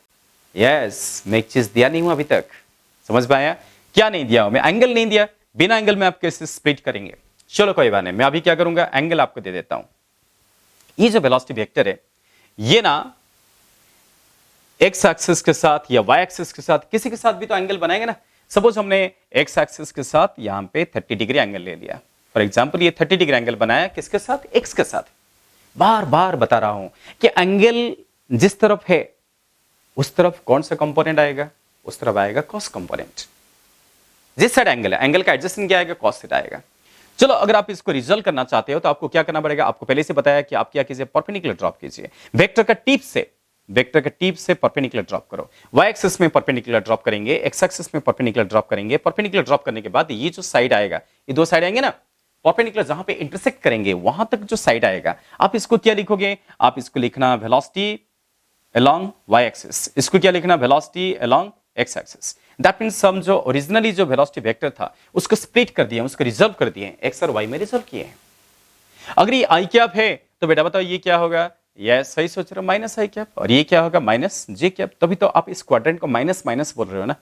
यस, मैं एक चीज दिया नहीं हूं अभी तक, समझ पाया? क्या नहीं दिया हूं मैं? एंगल नहीं दिया। बिना एंगल में आप कैसे स्प्लिट करेंगे? चलो कोई बात नहीं, मैं अभी क्या करूंगा, एंगल आपको दे देता हूं। ये जो वेलोसिटी वेक्टर है, ये ना एक्स एक्सिस के साथ या वाई एक्सिस के साथ, किसी के साथ भी तो एंगल बनाएगा ना। सपोज हमने एक्स एक्सिस के साथ यहां पे 30 डिग्री एंगल ले लिया। फॉर एग्जांपल ये 30 डिग्री एंगल बनाया, किसके साथ? एक्स के साथ। बार बार बता रहा हूं कि एंगल जिस तरफ है उस तरफ कौन सा कंपोनेंट आएगा? उस तरफ आएगा कॉस कंपोनेंट। जिस साइड एंगल है, एंगल का एडजस्टेंट क्या आएगा? कॉस थीटा आएगा। चलो, अगर आप इसको रिजल्ट करना चाहते हो तो आपको क्या करना पड़ेगा? आपको पहले से बताया कि आप क्या कीजिए, परपेंडिकुलर ड्रॉप कीजिए। वेक्टर का टिप से परपेंडिकुलर ड्रॉप करो। वाई एक्सिस में परपेंडिकुलर ड्रॉप करेंगे, एक्स एक्सिस में परपेंडिकुलर ड्रॉप करेंगे। परपेंडिकुलर ड्रॉप करने के बाद ये जो साइड आएगा, ये दो साइड आएंगे ना, परपेंडिकुलर जहां पे इंटरसेक्ट करेंगे वहां तक जो साइड आएगा, आप इसको क्या लिखोगे? आप इसको लिखना वेलोसिटी अलोंग वाई एक्सिस। इसको क्या लिखना? Velocity along x axis. That means हम जो ओरिजिनली जो वेलोसिटी वेक्टर था उसको स्प्लिट कर दिए, उसको रिजॉल्व कर दिए, एक्स और वाई में रिजॉल्व किए हैं। अगर ये आई कैप है तो बेटा बताओ ये क्या होगा, यस सही सोच रहे हो, माइनस आई कैप, और ये क्या होगा माइनस जे कैप। तभी तो आप इस क्वाड्रेंट को माइनस माइनस बोल रहे हो ना,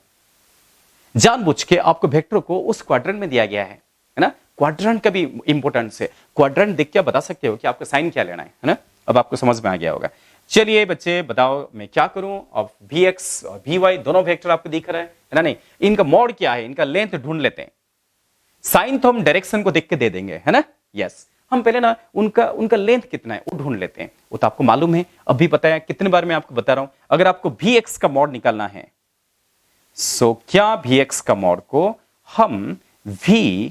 जानबूझ के आपको वेक्टर को उस क्वाड्रेंट में दिया गया है ना। क्वाड्रेंट का भी इंपॉर्टेंस है, क्वाड्रेंट देख के बता सकते हो कि आपको साइन क्या लेना है ना। अब आपको समझ में आ गया होगा। चलिए बच्चे बताओ मैं क्या करूं। अब वी एक्स और वी वाई दोनों वेक्टर आपको दिख रहा है ना, नहीं इनका मोड क्या है, इनका लेंथ ढूंढ लेते हैं। साइन तो हम डायरेक्शन को देख के दे देंगे है ना, यस हम पहले ना उनका लेंथ कितना है वो ढूंढ लेते हैं। वो तो आपको मालूम है, अभी बताया कितने बार मैं आपको बता रहा हूं। अगर आपको वी एक्स का मोड निकालना है, सो क्या वी एक्स का मोड को हम v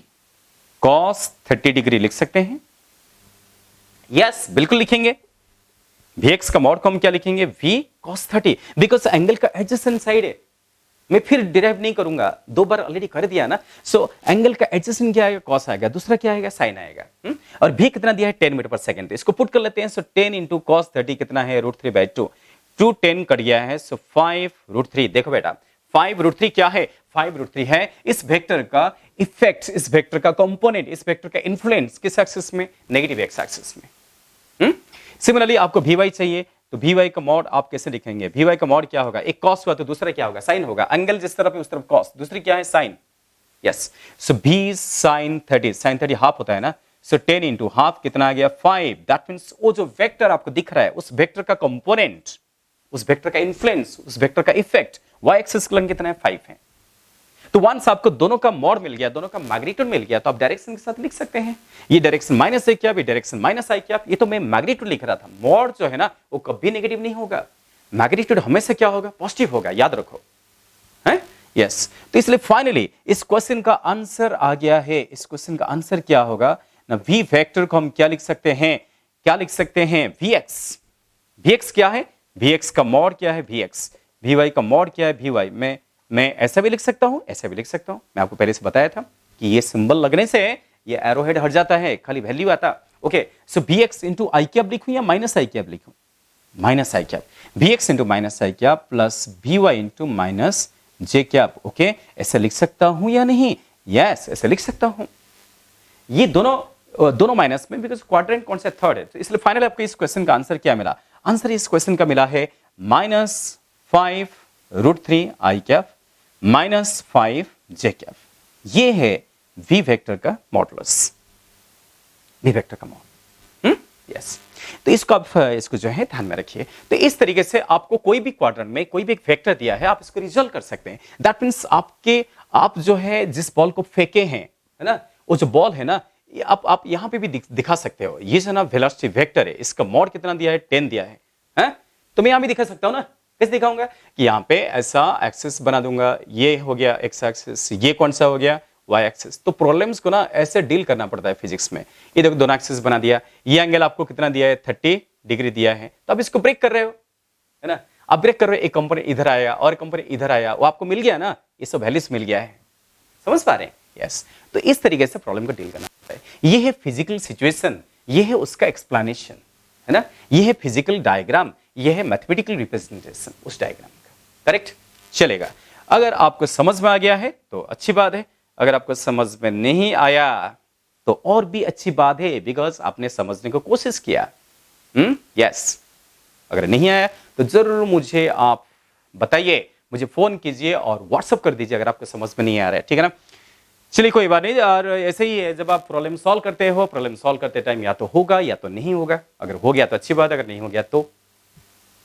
cos 30 डिग्री लिख सकते हैं? यस बिल्कुल लिखेंगे। vx का मॉड को हम क्या लिखेंगे, v cos 30, बिकॉज एंगल का एडजेसेंट साइड है। मैं फिर डिराइव नहीं करूंगा, दो बार ऑलरेडी कर दिया ना। सो एंगल का एडजेसेंट क्या आएगा, cos आएगा, दूसरा क्या आएगा, sin आएगा। और v कितना दिया है 10 मीटर पर सेकंड, इसको पुट कर लेते हैं। सो 10 इंटू cos 30 कितना है, √3/2, 2 10 कट गया है, सो 5√3। देखो बेटा 5√3 क्या है, 5√3 है इस वेक्टर का इफेक्ट, इस वेक्टर का कंपोनेंट, इस वेक्टर का इन्फ्लुएंस किस एक्सिस में, नेगेटिव एक्स एक्सिस में। सिमिलरली आपको वी चाहिए, तो वी वाई का मॉड आप कैसे लिखेंगे, वी वाई का मॉड क्या होगा, एक कॉस हुआ तो दूसरा क्या होगा, साइन होगा। एंगल जिस तरफ है उस तरफ कॉस, दूसरी क्या है sine. Yes so B sine 30, sine 30 half होता है ना। सो 10 इंटू हाफ कितना आ गया 5। दैट मीन्स वो जो वेक्टर आपको दिख रहा है उस वेक्टर का कंपोनेंट, उस वेक्टर का इन्फ्लुएंस, उस वेक्टर का इफेक्ट वाई एक्सिस का कितना है 5 है। तो वंस आपको दोनों का मॉड मिल गया, दोनों का मैग्नीट्यूड मिल गया, तो आप डायरेक्शन के साथ लिख सकते हैं। ये डायरेक्शन माइनस है क्या, भी डायरेक्शन माइनस आई क्या, ये तो मैं मैग्नीट्यूड लिख रहा था। मॉड जो है ना वो कभी नेगेटिव नहीं होगा, मैग्नीट्यूड हमेशा क्या होगा, पॉजिटिव होगा, याद रखो है। यस तो इसलिए फाइनली इस क्वेश्चन का आंसर आ गया है। इस क्वेश्चन का आंसर क्या होगा ना, वी वेक्टर को हम क्या लिख सकते हैं, क्या लिख सकते हैं, वी एक्स। वी एक्स क्या है, वी एक्स का मॉड क्या है वी एक्स, वी वाई का मॉड क्या है वी वाई। मैं ऐसा भी लिख सकता हूं, ऐसा भी लिख सकता हूं। मैं आपको पहले से बताया था कि ये सिंबल लगने से ये एरो हेड हट जाता है, खाली वैल्यू आता। Okay so V X into I cap लिखूं या माइनस आई कैप लिखूं, minus I cap, V X into minus I cap plus V Y into minus J cap. Okay ऐसा लिख सकता हूं या नहीं, यस ऐसा लिख सकता हूं। ये दोनों माइनस में, बिकॉज क्वाड्रेंट कौन सा थर्ड है। तो इसलिए फाइनल आपको इस क्वेश्चन का आंसर क्या मिला, आंसर इस क्वेश्चन का मिला है -5√3 आई कैप -5 जे कैप। ये है वी वेक्टर का मॉडुलस, वी वेक्टर का मॉड। यस तो इसको जो है ध्यान में रखिए। तो इस तरीके से आपको कोई भी क्वाड्रेंट में कोई भी एक वेक्टर दिया है, आप इसको रिजॉल्व कर सकते हैं। दैट मींस आप जो है जिस बॉल को फेंके हैं है ना, वो जो बॉल है ना, आप यहां पे भी दिखा सकते हो। ये जो ना वेलोसिटी वेक्टर है, इसका मॉड कितना दिया है 10 दिया है? तो मैं यहां भी दिखा सकता हूं ना, कैसे दिखाऊंगा कि यहां पे ऐसा एक्सिस बना दूंगा, ये हो गया एक्स एक्सिस, ये कौन सा हो गया वाई एक्सिस। तो प्रॉब्लम्स को ना ऐसे डील करना पड़ता है फिजिक्स में। ये देखो दोनों एक्सिस बना दिया, ये एंगल आपको कितना दिया है 30 डिग्री दिया है, तो अब इसको ब्रेक कर रहे हो है ना, आप ब्रेक कर रहे हो, एक कंपोनेंट इधर आया और कंपोनेंट इधर आया, वो आपको मिल गया ना, ये सब वैल्यूज मिल गया है, समझ पा रहे हैं। यस तो इस तरीके से प्रॉब्लम को डील करना पड़ता है। ये है फिजिकल सिचुएशन, ये है उसका एक्सप्लेनेशन है ना, ये है फिजिकल डायग्राम, ये है मैथमेटिकल रिप्रेजेंटेशन उस डायग्राम का। करेक्ट चलेगा। अगर आपको समझ में आ गया है तो अच्छी बात है, अगर आपको समझ में नहीं आया तो और भी अच्छी बात है, बिकॉज आपने समझने को कोशिश किया। यस अगर नहीं आया तो जरूर मुझे आप बताइए, मुझे फोन कीजिए और व्हाट्सएप कर दीजिए अगर आपको समझ में नहीं आ रहा है, ठीक है ना। चलिए कोई बात नहीं। और ऐसे ही है, जब आप प्रॉब्लम सॉल्व करते हो, प्रॉब्लम सॉल्व करते टाइम या तो होगा या तो नहीं होगा। अगर हो गया तो अच्छी बात है, अगर नहीं हो गया तो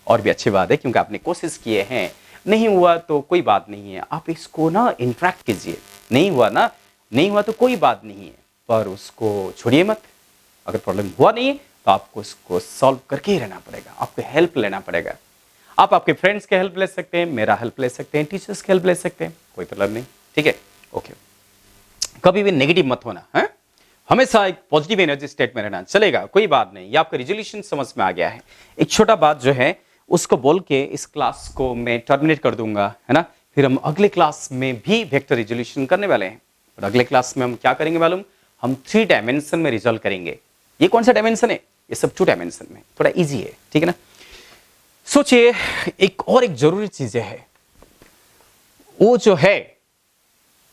और भी अच्छी बात है, क्योंकि आपने कोशिश किए हैं। नहीं हुआ तो कोई बात नहीं है, आप इसको ना इंटरेक्ट कीजिए। नहीं हुआ ना, नहीं हुआ तो कोई बात नहीं है, पर उसको छोड़िए मत। अगर प्रॉब्लम हुआ नहीं तो आपको उसको सॉल्व करके ही रहना पड़ेगा, आपको हेल्प लेना पड़ेगा। आप आपके फ्रेंड्स के हेल्प ले सकते हैं, मेरा हेल्प ले सकते हैं, टीचर्स की हेल्प ले सकते हैं, कोई प्रॉब्लम नहीं, ठीक है। ओके कभी भी नेगेटिव मत होना है, हमेशा एक पॉजिटिव एनर्जी स्टेट में रहना। चलेगा कोई बात नहीं, ये आपका रिजोल्यूशन समझ में आ गया है। एक छोटा बात जो है उसको बोल के इस क्लास को मैं टर्मिनेट कर दूंगा है ना। फिर हम अगले क्लास में भी वेक्टर रिजोल्यूशन करने वाले हैं, और अगले क्लास में हम क्या करेंगे मालूम, हम 3 डायमेंशन में रिजॉल्व करेंगे। ये कौन सा डायमेंशन है, ये सब 2 डायमेंशन में, थोड़ा इजी है, ठीक है ना। सोचिए एक जरूरी चीज है, वो जो है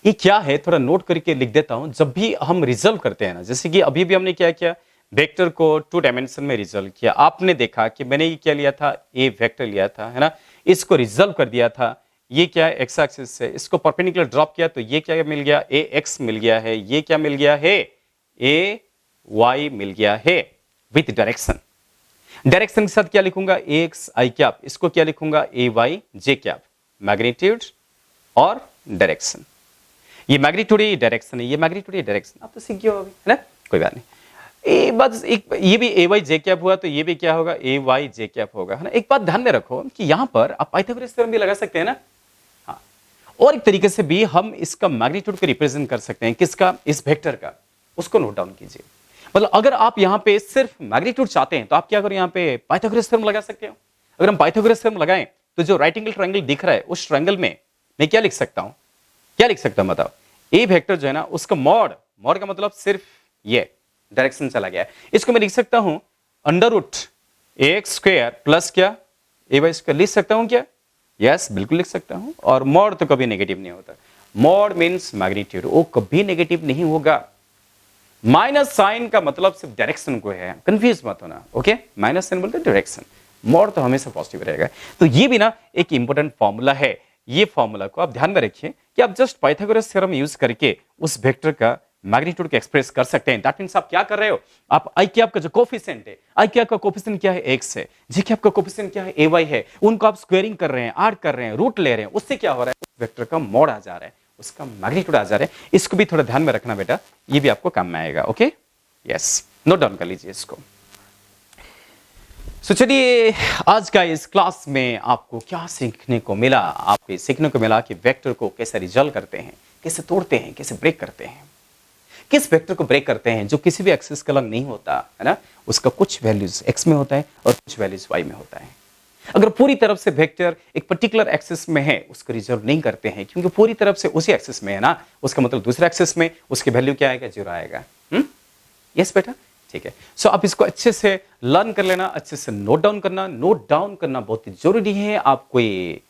ये क्या है, थोड़ा नोट करके लिख देता हूं। जब भी हम रिजल्व करते हैं ना, जैसे कि अभी भी हमने क्या किया, वेक्टर को 2 डायमेंशन में रिजल्व किया। आपने देखा कि मैंने ये क्या लिया था, ए वेक्टर लिया था, है ना, इसको रिजल्व कर दिया था। ये क्या है, एक्स एक्सिस से इसको परपेंडिकुलर ड्रॉप किया तो ये क्या मिल गया, ए एक्स मिल गया है। ये क्या मिल गया है, ए वाई मिल गया है विथ डायरेक्शन। डायरेक्शन के साथ क्या लिखूंगा, ए एक्स आई कैप, इसको क्या लिखूंगा, ए वाई जे कैप। मैग्नीट्यूड और डायरेक्शन, ये मैग्नीट्यूड है, ये डायरेक्शन है, ये मैग्नीट्यूड, ये डायरेक्शन। आप तो सीख गए हो अभी, है ना, कोई बात नहीं। ये बात एक, ये भी ए वाई जे कैप हुआ तो ये भी क्या होगा, ए वाई जे कैप होगा, है ना। एक बात ध्यान में रखो कि यहां पर आप पाइथागोरस थ्योरम भी लगा सकते हैं ना। हाँ, और एक तरीके से भी हम इसका मैग्नीट्यूड को रिप्रेजेंट कर सकते हैं, किसका, इस वेक्टर का। उसको नोट डाउन कीजिए। मतलब अगर आप यहां पे सिर्फ मैग्नीट्यूड चाहते हैं तो आप क्या करो, यहां पे पाइथागोरस थ्योरम लगा सकते हो। अगर हम पाइथागोरस थ्योरम लगाएं तो जो राइट एंगल ट्रायंगल दिख रहा है उस ट्रायंगल में मैं क्या लिख सकता हूं, क्या लिख सकता हूं बताओ। ए वेक्टर जो है ना उसका मॉड, मॉड का मतलब सिर्फ ये डायरेक्शन चला गया है, इसको मैं लिख सकता हूं अंडर रूट ए एक्स स्क्वायर प्लस क्या, ए वाई स्क्वायर। लिख सकता हूं क्या, यस बिल्कुल लिख सकता हूं। और मॉड तो कभी नेगेटिव नहीं होता, मॉड मीन्स मैग्नीट्यूड, वो कभी नेगेटिव नहीं होगा। माइनस साइन का मतलब सिर्फ डायरेक्शन को है, कंफ्यूज मत होना, ओके। माइनस साइन बोलते डायरेक्शन, मॉड तो हमेशा पॉजिटिव रहेगा। तो ये भी ना एक इंपॉर्टेंट फॉर्मूला है। ये फॉर्मूला को आप ध्यान में रखिए कि आप जस्ट पाइथागोरस थ्योरम यूज करके उस वेक्टर का मैग्नीट्यूड को एक्सप्रेस कर सकते हैं। दैट मींस आप क्या कर रहे हो, आप आई कैप का जो कोफिशिएंट है, आई कैप का कोफिशिएंट क्या है, एक्स है, जी कैप का कोफिशिएंट क्या है, ए वाई है, उनको आप स्क्वायरिंग कर रहे हैं, ऐड कर रहे हैं, रूट ले रहे हैं, उससे क्या हो रहा है, उस वेक्टर का मॉड आ जा रहा है, उसका मैग्नीट्यूड आ जा रहा है। इसको भी थोड़ा ध्यान में रखना बेटा, ये भी आपको काम में आएगा, ओके। यस, नोट डाउन कर लीजिए इसको। तो चलिए आज का इस क्लास में आपको क्या सीखने को मिला, आपको सीखने को मिला कि वेक्टर को कैसे रिजल्व करते हैं, कैसे तोड़ते हैं, कैसे ब्रेक करते हैं, किस वेक्टर को ब्रेक करते हैं जो किसी भी एक्सिस का लंग नहीं होता है ना, उसका कुछ वैल्यूज एक्स में होता है और कुछ वैल्यूज वाई में होता है। अगर पूरी तरफ से वेक्टर एक पर्टिकुलर एक्सिस में है उसको रिजल्व नहीं करते हैं, क्योंकि पूरी तरफ से उसी एक्सिस में है ना, उसका मतलब दूसरे एक्सिस में उसकी वैल्यू क्या आएगा, 0 आएगा। यस बेटा, ठीक है। सो आप इसको अच्छे से लर्न कर लेना, अच्छे से नोट डाउन करना। नोट डाउन करना बहुत ही जरूरी है। आप कोई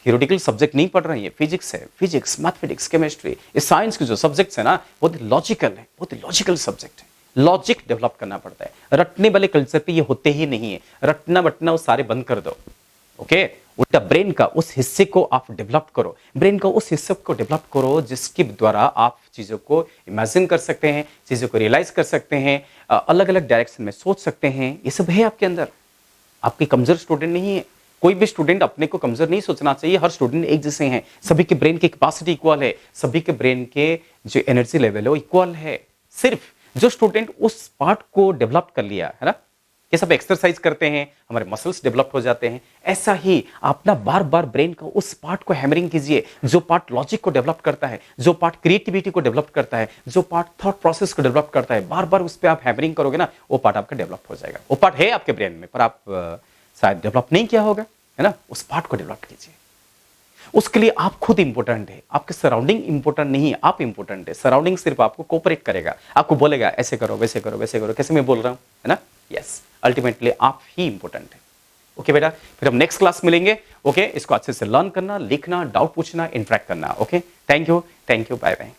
थियोरेटिकल सब्जेक्ट नहीं पढ़ रहे हैं, फिजिक्स है, फिजिक्स, मैथमेटिक्स, केमिस्ट्री, ये साइंस के जो सब्जेक्ट्स है ना बहुत ही लॉजिकल है, बहुत ही लॉजिकल सब्जेक्ट है। लॉजिक डेवलप करना पड़ता है, रटने वाले कल्चर पे ये होते ही नहीं है। रटना बटना वो सारे बंद कर दो, ओके। उल्टा ब्रेन का उस हिस्से को आप डेवलप करो, ब्रेन का उस हिस्से को डेवलप करो जिसके द्वारा आप चीजों को इमेजिन कर सकते हैं, चीजों को रियलाइज कर सकते हैं, अलग अलग डायरेक्शन में सोच सकते हैं। ये सब है आपके अंदर। आपकी कमजोर स्टूडेंट नहीं है, कोई भी स्टूडेंट अपने को कमजोर नहीं सोचना चाहिए। हर स्टूडेंट एक जैसे हैं, सभी के ब्रेन की कैपेसिटी इक्वल है, सभी के ब्रेन के जो एनर्जी लेवल है वो इक्वल है। सिर्फ जो स्टूडेंट उस पार्ट को डेवलप कर लिया है ना, ये सब एक्सरसाइज करते हैं, हमारे मसल्स डेवलप हो जाते हैं। ऐसा ही आप ना बार बार ब्रेन का उस पार्ट को हैमरिंग कीजिए जो पार्ट लॉजिक को डेवलप करता है, जो पार्ट क्रिएटिविटी को डेवलप करता है, जो पार्ट थॉट प्रोसेस को डेवलप करता है। बार बार उस पर आप हैमरिंग करोगे ना, वो पार्ट आपका डेवलप हो जाएगा। वो पार्ट है आपके ब्रेन में पर आप शायद डेवलप नहीं किया होगा, है ना। उस पार्ट को डेवलप कीजिए। उसके लिए आप खुद इंपॉर्टेंट है, आपके सराउंडिंग इंपॉर्टेंट नहीं है, आप इंपॉर्टेंट है। सराउंडिंग सिर्फ आपको कोऑपरेट करेगा, आपको बोलेगा ऐसे करो, वैसे करो, वैसे करो, कैसे मैं बोल रहा हूं, है ना। यस, अल्टीमेटली आप ही इंपॉर्टेंट है। ओके बेटा, फिर हम नेक्स्ट क्लास मिलेंगे। ओके, इसको अच्छे से लर्न करना, लिखना, डाउट पूछना, इंटरेक्ट करना। Okay, thank you, bye bye.